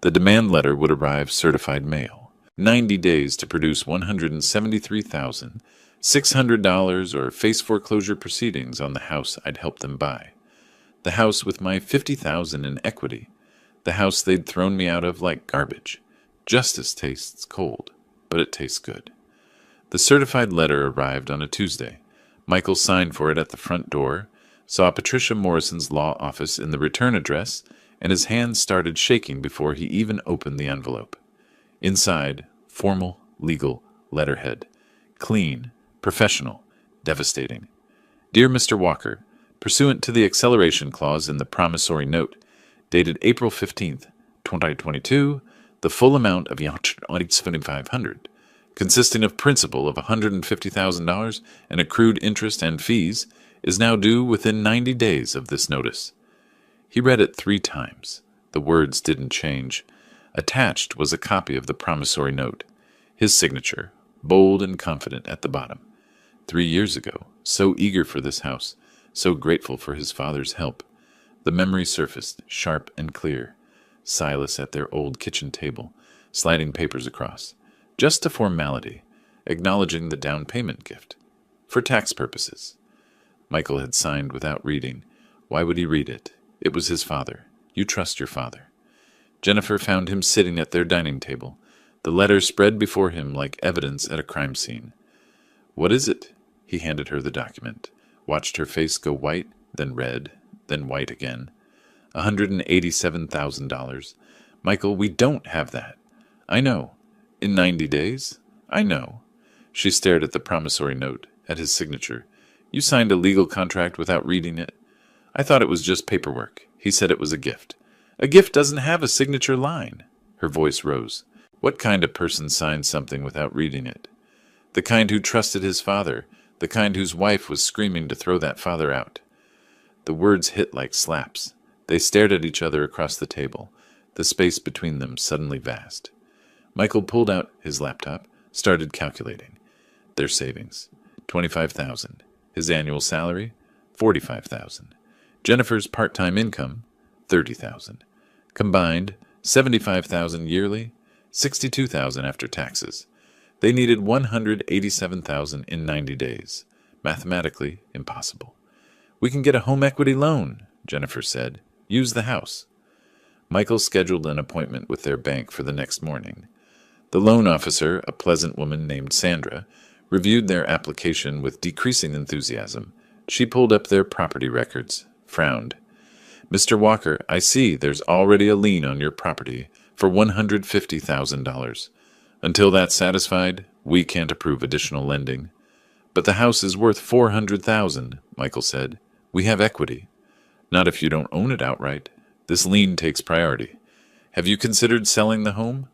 The demand letter would arrive certified mail. 90 days to produce $173,600 or face foreclosure proceedings on the house I'd helped them buy. The house with my $50,000 in equity. The house they'd thrown me out of like garbage. Justice tastes cold, but it tastes good. The certified letter arrived on a Tuesday. Michael signed for it at the front door, saw Patricia Morrison's law office in the return address, and his hands started shaking before he even opened the envelope. Inside, formal, legal letterhead. Clean, professional, devastating. Dear Mr. Walker, pursuant to the acceleration clause in the promissory note, dated April 15th, 2022, the full amount of $7,500, consisting of principal of $150,000 and accrued interest and fees, is now due within 90 days of this notice. He read it 3 times. The words didn't change. Attached was a copy of the promissory note. His signature, bold and confident at the bottom. 3 years ago, so eager for this house, so grateful for his father's help. The memory surfaced, sharp and clear. Silas at their old kitchen table, sliding papers across. Just a formality, acknowledging the down payment gift. For tax purposes. Michael had signed without reading. Why would he read it? It was his father. You trust your father. Jennifer found him sitting at their dining table, the letter spread before him like evidence at a crime scene. What is it? He handed her the document, watched her face go white, then red, then white again. $187,000. Michael, we don't have that. I know. In 90 days? I know. She stared at the promissory note, at his signature. You signed a legal contract without reading it. I thought it was just paperwork. He said it was a gift. A gift doesn't have a signature line. Her voice rose. What kind of person signs something without reading it? The kind who trusted his father, the kind whose wife was screaming to throw that father out. The words hit like slaps. They stared at each other across the table, the space between them suddenly vast. Michael pulled out his laptop, started calculating. Their savings, $25,000. His annual salary, $45,000. Jennifer's part-time income, $30,000. Combined, $75,000 yearly, $62,000 after taxes. They needed $187,000 in 90 days. Mathematically impossible. We can get a home equity loan, Jennifer said. Use the house. Michael scheduled an appointment with their bank for the next morning. The loan officer, a pleasant woman named Sandra, reviewed their application with decreasing enthusiasm. She pulled up their property records, frowned. Mr. Walker, I see there's already a lien on your property for $150,000. Until that's satisfied, we can't approve additional lending. But the house is worth $400,000, Michael said. We have equity. Not if you don't own it outright. This lien takes priority. Have you considered selling the home?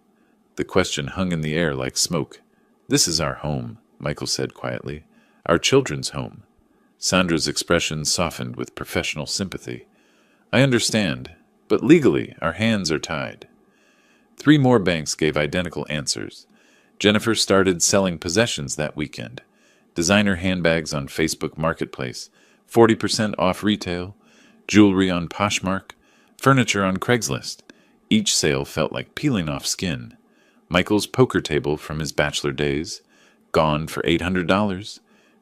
The question hung in the air like smoke. This is our home, Michael said quietly. Our children's home. Sandra's expression softened with professional sympathy. I understand, but legally our hands are tied. 3 more banks gave identical answers. Jennifer started selling possessions that weekend. Designer handbags on Facebook Marketplace, 40% off retail, jewelry on Poshmark, furniture on Craigslist. Each sale felt like peeling off skin. Michael's poker table from his bachelor days, gone for $800.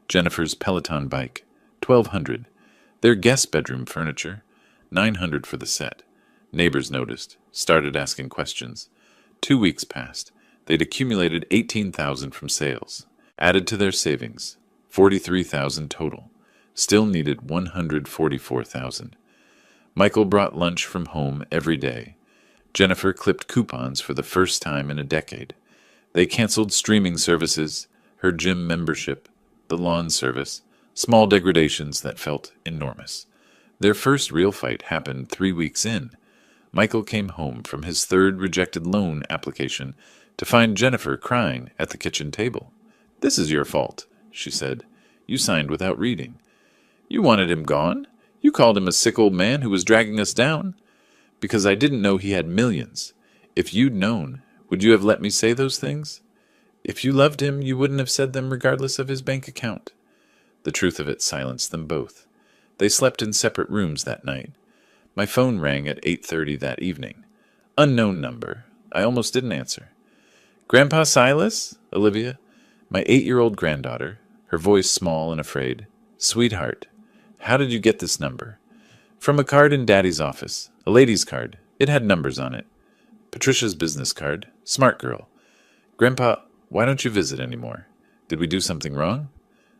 Jennifer's Peloton bike, $1,200. Their guest bedroom furniture, $900 for the set. Neighbors noticed, started asking questions. 2 weeks passed. They'd accumulated $18,000 from sales. Added to their savings, $43,000 total. Still needed $144,000. Michael brought lunch from home every day. Jennifer clipped coupons for the first time in a decade. They canceled streaming services, her gym membership, the lawn service, small degradations that felt enormous. Their first real fight happened 3 weeks in. Michael came home from his 3rd rejected loan application to find Jennifer crying at the kitchen table. This is your fault, she said. You signed without reading. You wanted him gone. You called him a sick old man who was dragging us down. Because I didn't know he had millions. If you'd known, would you have let me say those things? If you loved him, you wouldn't have said them regardless of his bank account. The truth of it silenced them both. They slept in separate rooms that night. My phone rang at 8:30 that evening. Unknown number. I almost didn't answer. Grandpa Silas? Olivia? My 8-year-old granddaughter, her voice small and afraid. Sweetheart, how did you get this number? From a card in Daddy's office. A lady's card. It had numbers on it. Patricia's business card. Smart girl. Grandpa, why don't you visit anymore? Did we do something wrong?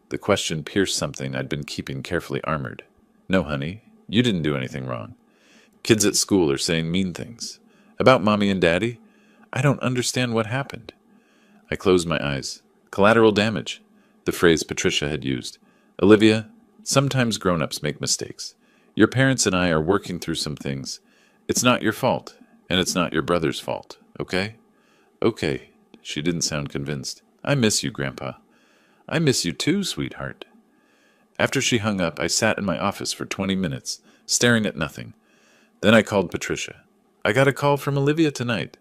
The question pierced something I'd been keeping carefully armored. No, honey, you didn't do anything wrong. Kids at school are saying mean things. About Mommy and Daddy? I don't understand what happened. I closed my eyes. Collateral damage. The phrase Patricia had used. Olivia, sometimes grown-ups make mistakes. Your parents and I are working through some things. It's not your fault, and it's not your brother's fault, okay? Okay. She didn't sound convinced. I miss you, Grandpa. I miss you too, sweetheart. After she hung up, I sat in my office for 20 minutes, staring at nothing. Then I called Patricia. I got a call from Olivia tonight.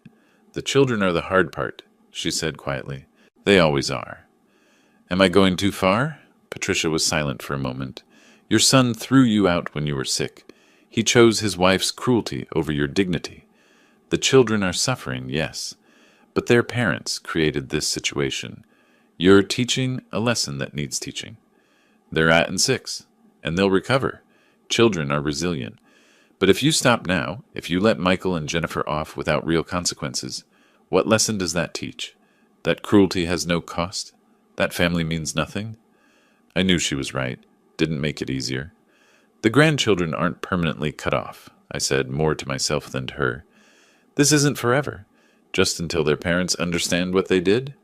The children are the hard part, she said quietly. They always are. Am I going too far? Patricia was silent for a moment. Your son threw you out when you were sick. He chose his wife's cruelty over your dignity. The children are suffering, yes, But their parents created this situation. You're teaching a lesson that needs teaching. They're at in 6, and they'll recover. Children are resilient. But if you stop now, if you let Michael and Jennifer off without real consequences, what lesson does that teach? That cruelty has no cost? That family means nothing? I knew she was right. Didn't make it easier. The grandchildren aren't permanently cut off, I said, more to myself than to her. This isn't forever. Just until their parents understand what they did?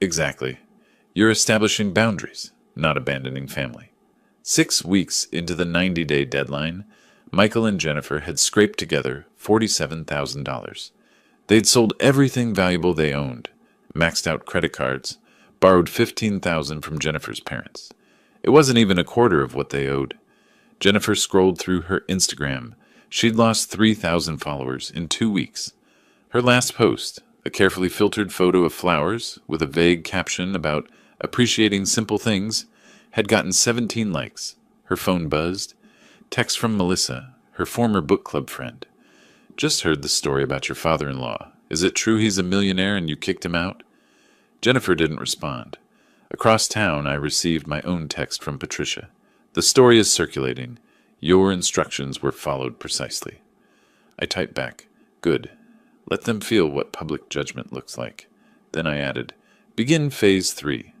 Exactly. You're establishing boundaries, not abandoning family. 6 weeks into the 90-day deadline, Michael and Jennifer had scraped together $47,000. They'd sold everything valuable they owned, maxed out credit cards, borrowed $15,000 from Jennifer's parents. It wasn't even a quarter of what they owed. Jennifer scrolled through her Instagram. She'd lost 3,000 followers in 2 weeks. Her last post, a carefully filtered photo of flowers with a vague caption about appreciating simple things, had gotten 17 likes. Her phone buzzed. Text from Melissa, her former book club friend. Just heard the story about your father-in-law. Is it true he's a millionaire and you kicked him out? Jennifer didn't respond. Across town, I received my own text from Patricia. The story is circulating. Your instructions were followed precisely. I typed back, good. Let them feel what public judgment looks like. Then I added, begin phase 3.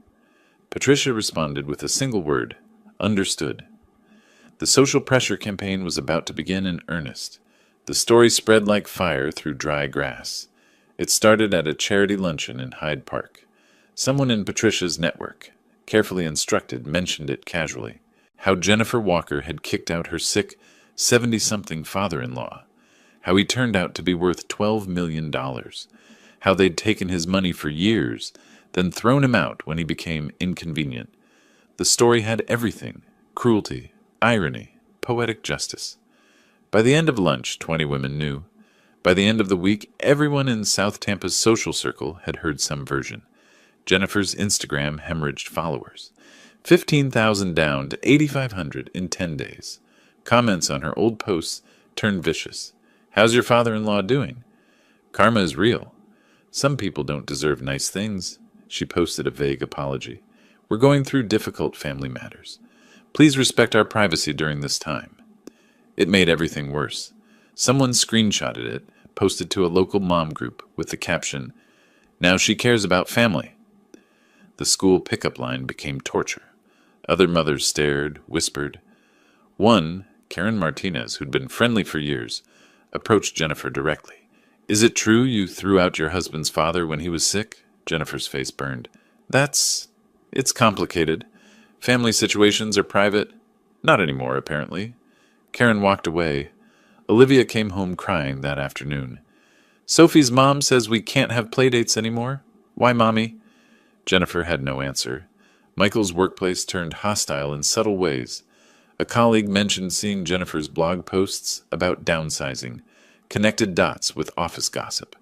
Patricia responded with a single word, understood. The social pressure campaign was about to begin in earnest. The story spread like fire through dry grass. It started at a charity luncheon in Hyde Park. Someone in Patricia's network, carefully instructed, mentioned it casually. How Jennifer Walker had kicked out her sick, 70-something father-in-law. How he turned out to be worth $12 million. How they'd taken his money for years, then thrown him out when he became inconvenient. The story had everything: cruelty, irony, poetic justice. By the end of lunch, 20 women knew. By the end of the week, everyone in South Tampa's social circle had heard some version. Jennifer's Instagram hemorrhaged followers. 15,000 down to 8,500 in 10 days. Comments on her old posts turned vicious. How's your father-in-law doing? Karma is real. Some people don't deserve nice things. She posted a vague apology. We're going through difficult family matters. Please respect our privacy during this time. It made everything worse. Someone screenshotted it, posted to a local mom group with the caption, now she cares about family. The school pickup line became torture. Other mothers stared, whispered. One, Karen Martinez, who'd been friendly for years, approached Jennifer directly. Is it true you threw out your husband's father when he was sick? Jennifer's face burned. It's complicated. Family situations are private. Not anymore, apparently. Karen walked away. Olivia came home crying that afternoon. Sophie's mom says we can't have playdates anymore. Why, Mommy? Jennifer had no answer. Michael's workplace turned hostile in subtle ways. A colleague mentioned seeing Jennifer's blog posts about downsizing, connected dots with office gossip.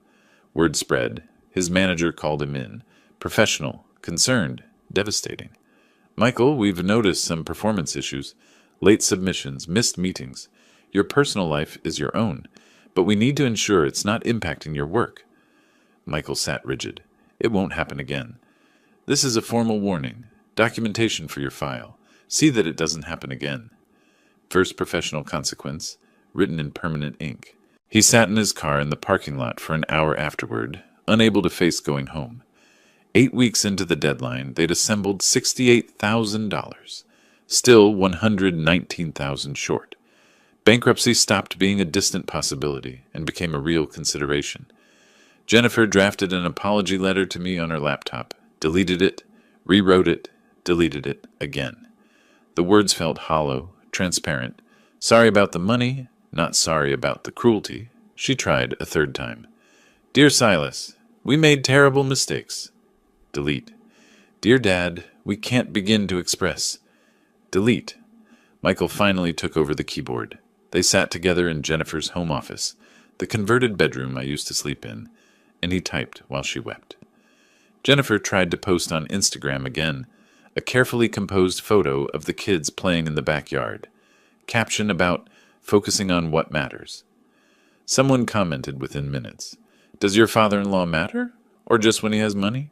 Word spread. His manager called him in. Professional, concerned, devastating. Michael, we've noticed some performance issues. Late submissions, missed meetings. Your personal life is your own, but we need to ensure it's not impacting your work. Michael sat rigid. It won't happen again. This is a formal warning. Documentation for your file. See that it doesn't happen again. First professional consequence, written in permanent ink. He sat in his car in the parking lot for an hour afterward, unable to face going home. 8 weeks into the deadline, they'd assembled $68,000, still $119,000 short. Bankruptcy stopped being a distant possibility and became a real consideration. Jennifer drafted an apology letter to me on her laptop, deleted it, rewrote it, deleted it again. The words felt hollow, transparent. Sorry about the money, not sorry about the cruelty. She tried a third time. Dear Silas, we made terrible mistakes. Delete. Dear Dad, we can't begin to express. Delete. Michael finally took over the keyboard. They sat together in Jennifer's home office, the converted bedroom I used to sleep in, and he typed while she wept. Jennifer tried to post on Instagram again, a carefully composed photo of the kids playing in the backyard. Caption about focusing on what matters. Someone commented within minutes. Does your father-in-law matter? Or just when he has money?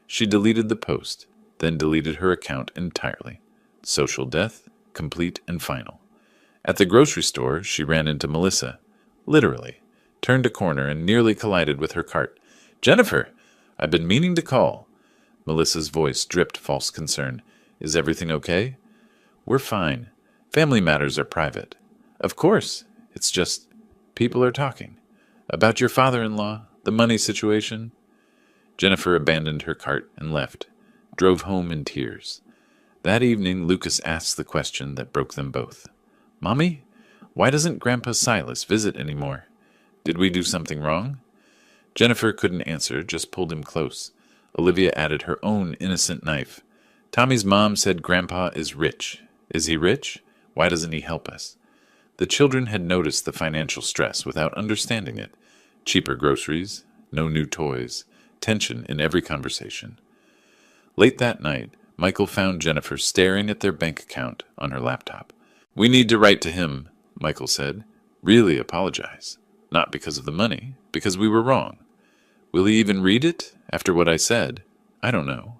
She deleted the post, then deleted her account entirely. Social death, complete and final. At the grocery store, she ran into Melissa. Literally. Turned a corner and nearly collided with her cart. "Jennifer! I've been meaning to call." Melissa's voice dripped false concern. "Is everything okay?" "We're fine. Family matters are private." "Of course. It's just people are talking. About your father-in-law, the money situation." Jennifer abandoned her cart and left, drove home in tears. That evening, Lucas asked the question that broke them both. "Mommy, why doesn't Grandpa Silas visit anymore? Did we do something wrong?" Jennifer couldn't answer, just pulled him close. Olivia added her own innocent knife. "Tommy's mom said Grandpa is rich. Is he rich? Why doesn't he help us?" The children had noticed the financial stress without understanding it. Cheaper groceries, no new toys, tension in every conversation. Late that night, Michael found Jennifer staring at their bank account on her laptop. "We need to write to him," Michael said. "Really apologize. Not because of the money, because we were wrong." "Will he even read it, after what I said?" "I don't know.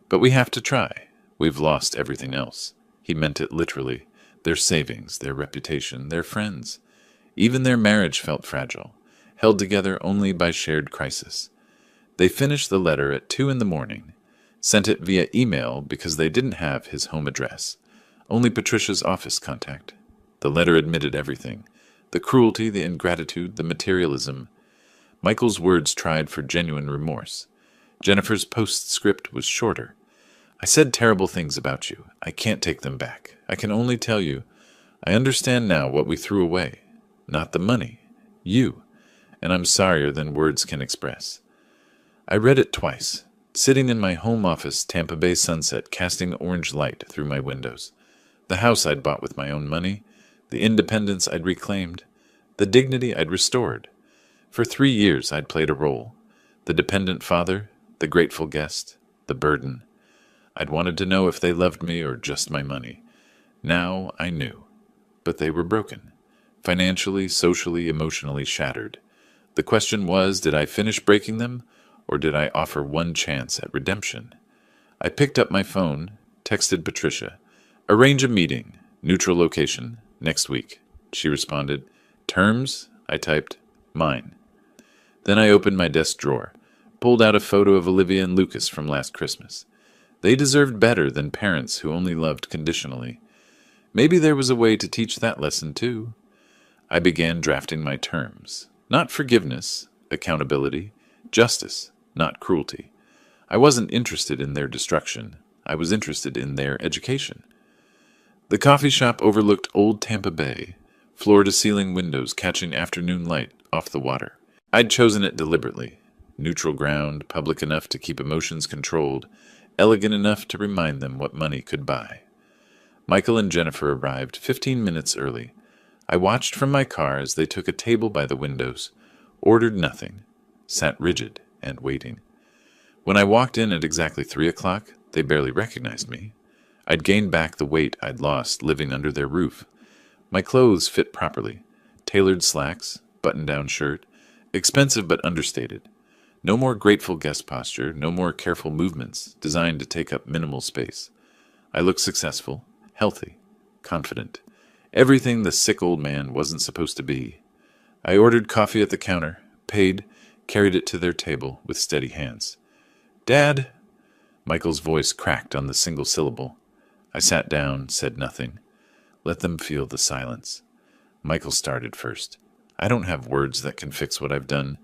But we have to try. We've lost everything else." He meant it literally. Their savings, their reputation, their friends. Even their marriage felt fragile, held together only by shared crisis. They finished the letter at 2 a.m, sent it via email because they didn't have his home address, only Patricia's office contact. The letter admitted everything. The cruelty, the ingratitude, the materialism. Michael's words tried for genuine remorse. Jennifer's postscript was shorter. "I said terrible things about you. I can't take them back. I can only tell you, I understand now what we threw away. Not the money. You. And I'm sorrier than words can express." I read it twice, sitting in my home office, Tampa Bay sunset casting orange light through my windows. The house I'd bought with my own money, the independence I'd reclaimed, the dignity I'd restored. For 3 years I'd played a role. The dependent father, the grateful guest, the burden. I'd wanted to know if they loved me or just my money. Now I knew. But they were broken. Financially, socially, emotionally shattered. The question was, did I finish breaking them, or did I offer one chance at redemption? I picked up my phone, texted Patricia. "Arrange a meeting, neutral location, next week." She responded. "Terms?" I typed. "Mine." Then I opened my desk drawer, pulled out a photo of Olivia and Lucas from last Christmas. They deserved better than parents who only loved conditionally. Maybe there was a way to teach that lesson too. I began drafting my terms. Not forgiveness, accountability, justice, not cruelty. I wasn't interested in their destruction. I was interested in their education. The coffee shop overlooked old Tampa Bay, floor-to-ceiling windows catching afternoon light off the water. I'd chosen it deliberately. Neutral ground, public enough to keep emotions controlled, elegant enough to remind them what money could buy. Michael and Jennifer arrived 15 minutes early. I watched from my car as they took a table by the windows, ordered nothing, sat rigid and waiting. When I walked in at exactly 3 o'clock, they barely recognized me. I'd gained back the weight I'd lost living under their roof. My clothes fit properly. Tailored slacks, button-down shirt, expensive but understated. No more grateful guest posture, no more careful movements designed to take up minimal space. I looked successful, healthy, confident. Everything the sick old man wasn't supposed to be. I ordered coffee at the counter, paid, carried it to their table with steady hands. "Dad!" Michael's voice cracked on the single syllable. I sat down, said nothing. Let them feel the silence. Michael started first. "I don't have words that can fix what I've done.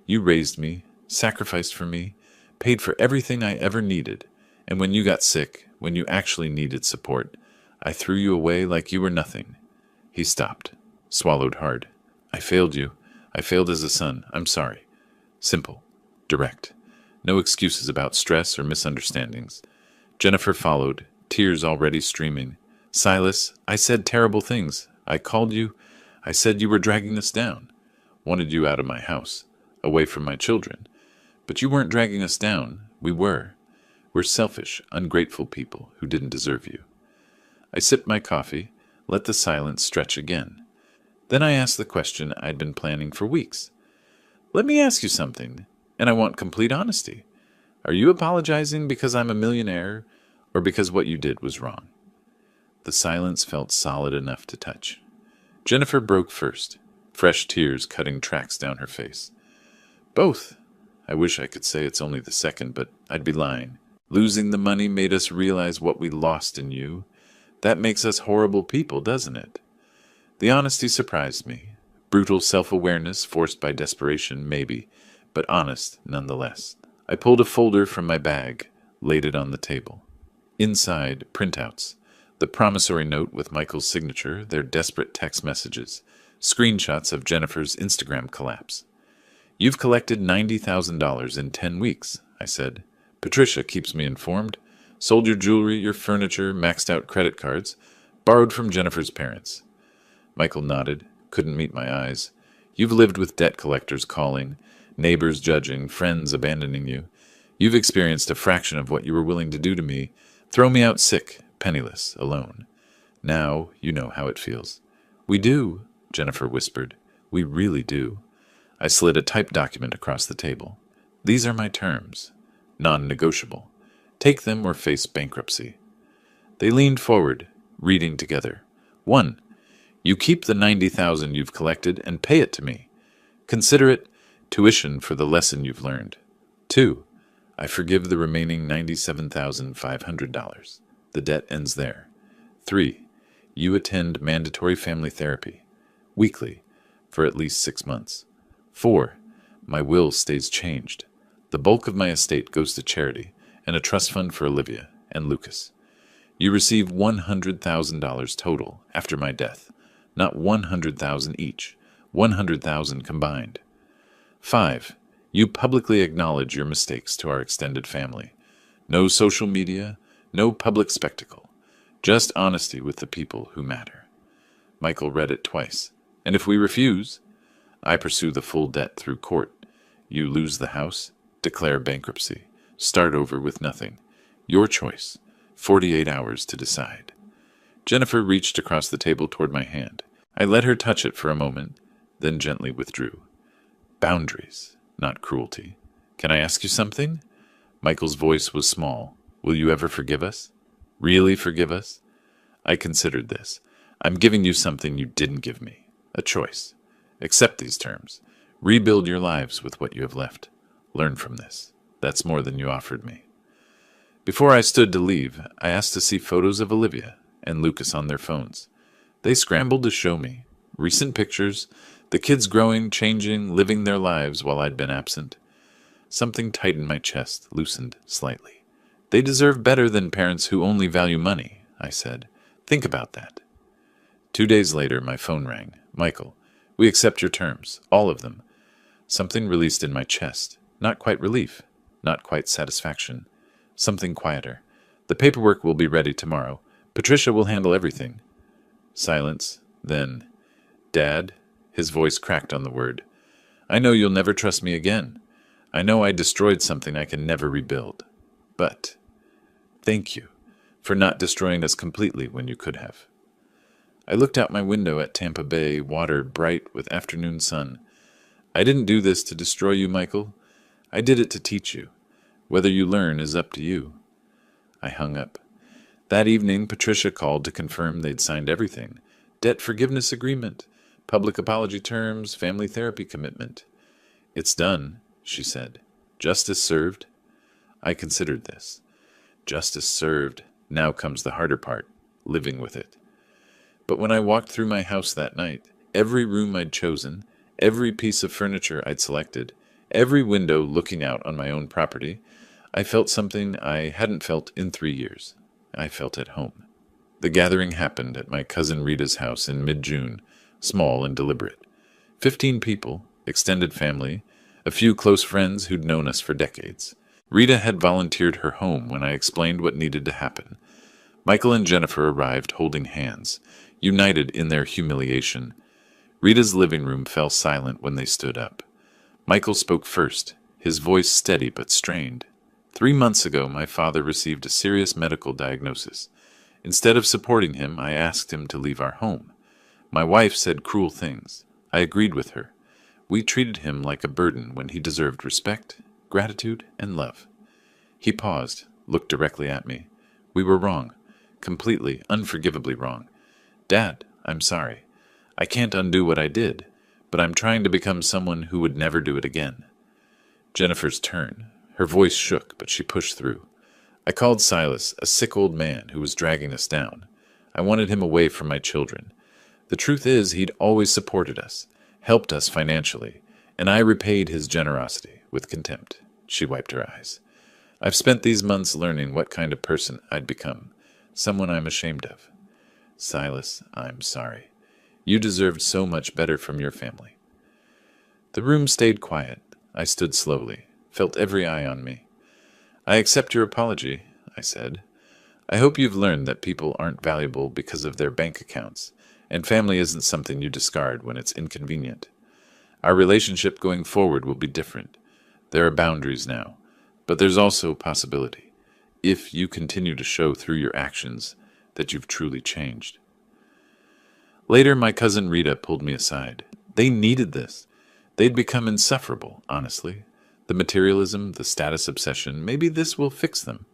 You raised me, sacrificed for me, paid for everything I ever needed, and when you got sick, when you actually needed support, I threw you away like you were nothing." He stopped, swallowed hard. "I failed you. I failed as a son. I'm sorry." Simple, direct. No excuses about stress or misunderstandings. Jennifer followed, tears already streaming. "Silas, I said terrible things. I called you. I said you were dragging us down. Wanted you out of my house, away from my children. But you weren't dragging us down. We were. We're selfish, ungrateful people who didn't deserve you." I sipped my coffee, let the silence stretch again. Then I asked the question I'd been planning for weeks. "Let me ask you something. And I want complete honesty. Are you apologizing because I'm a millionaire, or because what you did was wrong?" The silence felt solid enough to touch. Jennifer broke first, fresh tears cutting tracks down her face. "Both. I wish I could say it's only the second, but I'd be lying. Losing the money made us realize what we lost in you. That makes us horrible people, doesn't it?" The honesty surprised me. Brutal self-awareness forced by desperation, maybe, but honest nonetheless. I pulled a folder from my bag, laid it on the table. Inside, printouts. The promissory note with Michael's signature, their desperate text messages, screenshots of Jennifer's Instagram collapse. "You've collected $90,000 in 10 weeks, I said. "Patricia keeps me informed. Sold your jewelry, your furniture, maxed out credit cards, borrowed from Jennifer's parents." Michael nodded, couldn't meet my eyes. "You've lived with debt collectors calling, neighbors judging, friends abandoning you. You've experienced a fraction of what you were willing to do to me. Throw me out sick, penniless, alone. Now you know how it feels." "We do," Jennifer whispered. "We really do." I slid a typed document across the table. "These are my terms. Non-negotiable. Take them or face bankruptcy." They leaned forward, reading together. 1. You keep the $90,000 you've collected and pay it to me. Consider it tuition for the lesson you've learned. 2. I forgive the remaining $97,500. The debt ends there. 3. You attend mandatory family therapy, weekly, for at least 6 months. 4. My will stays changed. The bulk of my estate goes to charity and a trust fund for Olivia and Lucas. You receive $100,000 total after my death, not $100,000 each, $100,000 combined. 5. You publicly acknowledge your mistakes to our extended family. No social media, no public spectacle, just honesty with the people who matter. Michael read it twice. And if we refuse, I pursue the full debt through court. You lose the house, declare bankruptcy, start over with nothing. Your choice. 48 hours to decide. Jennifer reached across the table toward my hand. I let her touch it for a moment, then gently withdrew. Boundaries, not cruelty. "Can I ask you something?" Michael's voice was small. "Will you ever forgive us? Really forgive us?" I considered this. "I'm giving you something you didn't give me. A choice. Accept these terms. Rebuild your lives with what you have left. Learn from this. That's more than you offered me." Before I stood to leave, I asked to see photos of Olivia and Lucas on their phones. They scrambled to show me. Recent pictures, the kids growing, changing, living their lives while I'd been absent. Something tight in my chest loosened slightly. "They deserve better than parents who only value money," I said. "Think about that." 2 days later, my phone rang. "Michael, we accept your terms, all of them." Something released in my chest. Not quite relief, not quite satisfaction. Something quieter. "The paperwork will be ready tomorrow. Patricia will handle everything." Silence. Then, "Dad," his voice cracked on the word. "I know you'll never trust me again. I know I destroyed something I can never rebuild. But thank you for not destroying us completely when you could have." I looked out my window at Tampa Bay, water bright with afternoon sun. "I didn't do this to destroy you, Michael. I did it to teach you. Whether you learn is up to you." I hung up. That evening, Patricia called to confirm they'd signed everything. Debt forgiveness agreement, public apology terms, family therapy commitment. "It's done," she said. "Justice served." I considered this. Justice served. Now comes the harder part, living with it. But when I walked through my house that night, every room I'd chosen, every piece of furniture I'd selected, every window looking out on my own property, I felt something I hadn't felt in 3 years. I felt at home. The gathering happened at my cousin Rita's house in mid-June, small and deliberate. 15 people, extended family, a few close friends who'd known us for decades. Rita had volunteered her home when I explained what needed to happen. Michael and Jennifer arrived holding hands, united in their humiliation. Rita's living room fell silent when they stood up. Michael spoke first, his voice steady but strained. 3 months ago, my father received a serious medical diagnosis. Instead of supporting him, I asked him to leave our home. My wife said cruel things. I agreed with her. We treated him like a burden when he deserved respect gratitude, and love. He paused, looked directly at me. We were wrong. Completely, unforgivably wrong. Dad, I'm sorry. I can't undo what I did, but I'm trying to become someone who would never do it again. Jennifer's turn. Her voice shook, but she pushed through. I called Silas, a sick old man who was dragging us down. I wanted him away from my children. The truth is, he'd always supported us, helped us financially, and I repaid his generosity with contempt. She wiped her eyes. I've spent these months learning what kind of person I'd become, someone I'm ashamed of. Silas, I'm sorry. You deserved so much better from your family. The room stayed quiet. I stood slowly, felt every eye on me. I accept your apology, I said. I hope you've learned that people aren't valuable because of their bank accounts, and family isn't something you discard when it's inconvenient. Our relationship going forward will be different. There are boundaries now, but there's also possibility, if you continue to show through your actions that you've truly changed. Later, my cousin Rita pulled me aside. They needed this. They'd become insufferable, honestly. The materialism, the status obsession, maybe this will fix them.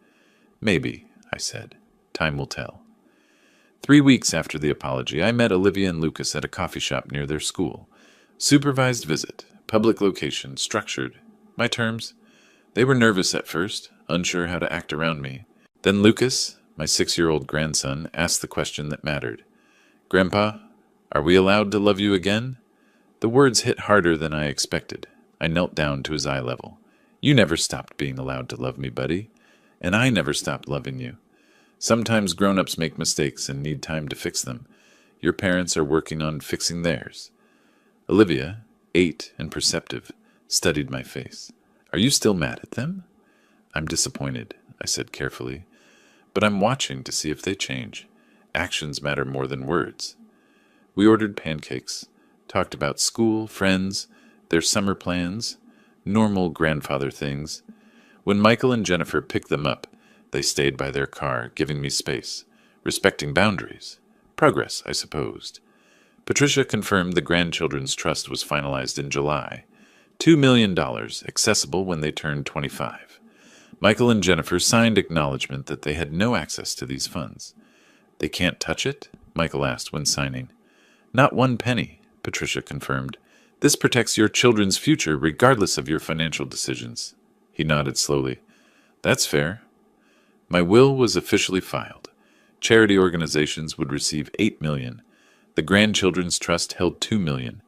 Maybe, I said. Time will tell. 3 weeks after the apology, I met Olivia and Lucas at a coffee shop near their school. Supervised visit, public location, structured. My terms. They were nervous at first, unsure how to act around me. Then Lucas, my 6-year-old grandson, asked the question that mattered. Grandpa, are we allowed to love you again? The words hit harder than I expected. I knelt down to his eye level. You never stopped being allowed to love me, buddy. And I never stopped loving you. Sometimes grown-ups make mistakes and need time to fix them. Your parents are working on fixing theirs. Olivia, 8 and perceptive, studied my face. Are you still mad at them? I'm disappointed, I said carefully. But I'm watching to see if they change. Actions matter more than words. We ordered pancakes, talked about school, friends, their summer plans, normal grandfather things. When Michael and Jennifer picked them up, they stayed by their car, giving me space, respecting boundaries. Progress, I supposed. Patricia confirmed the grandchildren's trust was finalized in July. $2 million, accessible when they turned 25. Michael and Jennifer signed acknowledgement that they had no access to these funds. They can't touch it? Michael asked when signing. Not 1 penny, Patricia confirmed. This protects your children's future regardless of your financial decisions. He nodded slowly. That's fair. My will was officially filed. Charity organizations would receive $8 million. The Grandchildren's Trust held $2 million.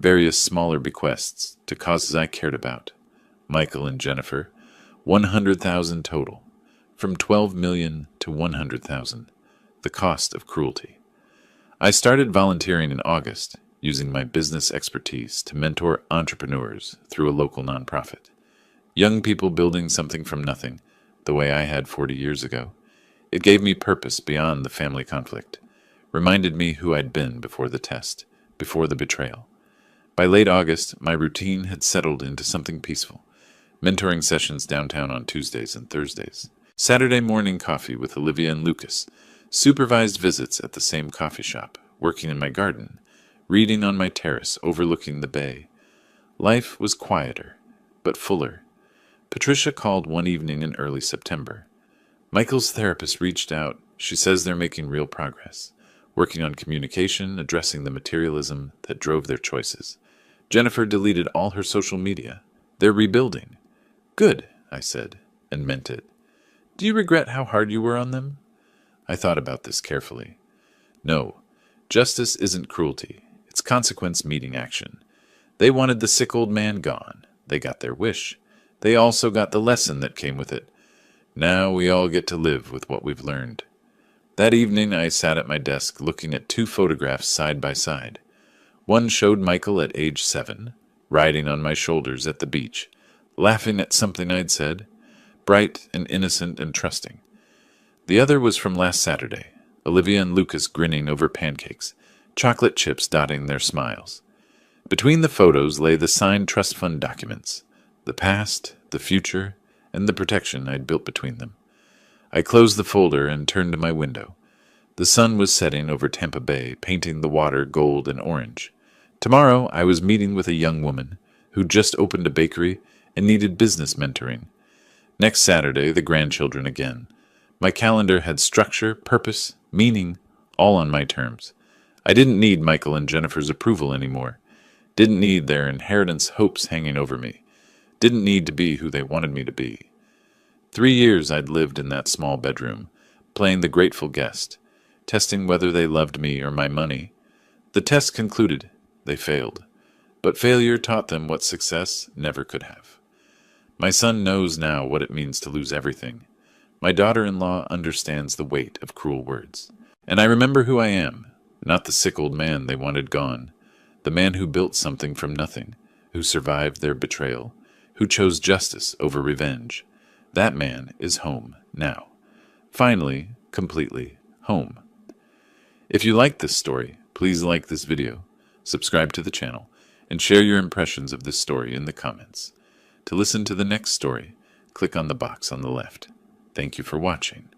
Various smaller bequests to causes I cared about. Michael and Jennifer, $100,000 total. From $12 million to $100,000. The cost of cruelty. I started volunteering in August, using my business expertise to mentor entrepreneurs through a local nonprofit. Young people building something from nothing, the way I had 40 years ago. It gave me purpose beyond the family conflict, reminded me who I'd been before the test, before the betrayal. By late August, my routine had settled into something peaceful. Mentoring sessions downtown on Tuesdays and Thursdays. Saturday morning coffee with Olivia and Lucas. Supervised visits at the same coffee shop, working in my garden, reading on my terrace overlooking the bay. Life was quieter, but fuller. Patricia called one evening in early September. Michael's therapist reached out. She says they're making real progress, working on communication, addressing the materialism that drove their choices. Jennifer deleted all her social media. They're rebuilding. Good, I said, and meant it. Do you regret how hard you were on them? I thought about this carefully. No, justice isn't cruelty. It's consequence meeting action. They wanted the sick old man gone. They got their wish. They also got the lesson that came with it. Now we all get to live with what we've learned. That evening I sat at my desk looking at 2 photographs side by side. One showed Michael at age 7, riding on my shoulders at the beach, laughing at something I'd said, bright and innocent and trusting. The other was from last Saturday, Olivia and Lucas grinning over pancakes, chocolate chips dotting their smiles. Between the photos lay the signed trust fund documents, the past, the future, and the protection I'd built between them. I closed the folder and turned to my window. The sun was setting over Tampa Bay, painting the water gold and orange. Tomorrow I was meeting with a young woman who just opened a bakery and needed business mentoring. Next Saturday, the grandchildren again. My calendar had structure, purpose, meaning, all on my terms. I didn't need Michael and Jennifer's approval anymore. Didn't need their inheritance hopes hanging over me. Didn't need to be who they wanted me to be. 3 years I'd lived in that small bedroom, playing the grateful guest, testing whether they loved me or my money. The test concluded. They failed. But failure taught them what success never could have. My son knows now what it means to lose everything. My daughter-in-law understands the weight of cruel words. And I remember who I am, not the sick old man they wanted gone, the man who built something from nothing, who survived their betrayal, who chose justice over revenge. That man is home now. Finally, completely home. If you like this story, please like this video, subscribe to the channel, and share your impressions of this story in the comments. To listen to the next story, click on the box on the left. Thank you for watching.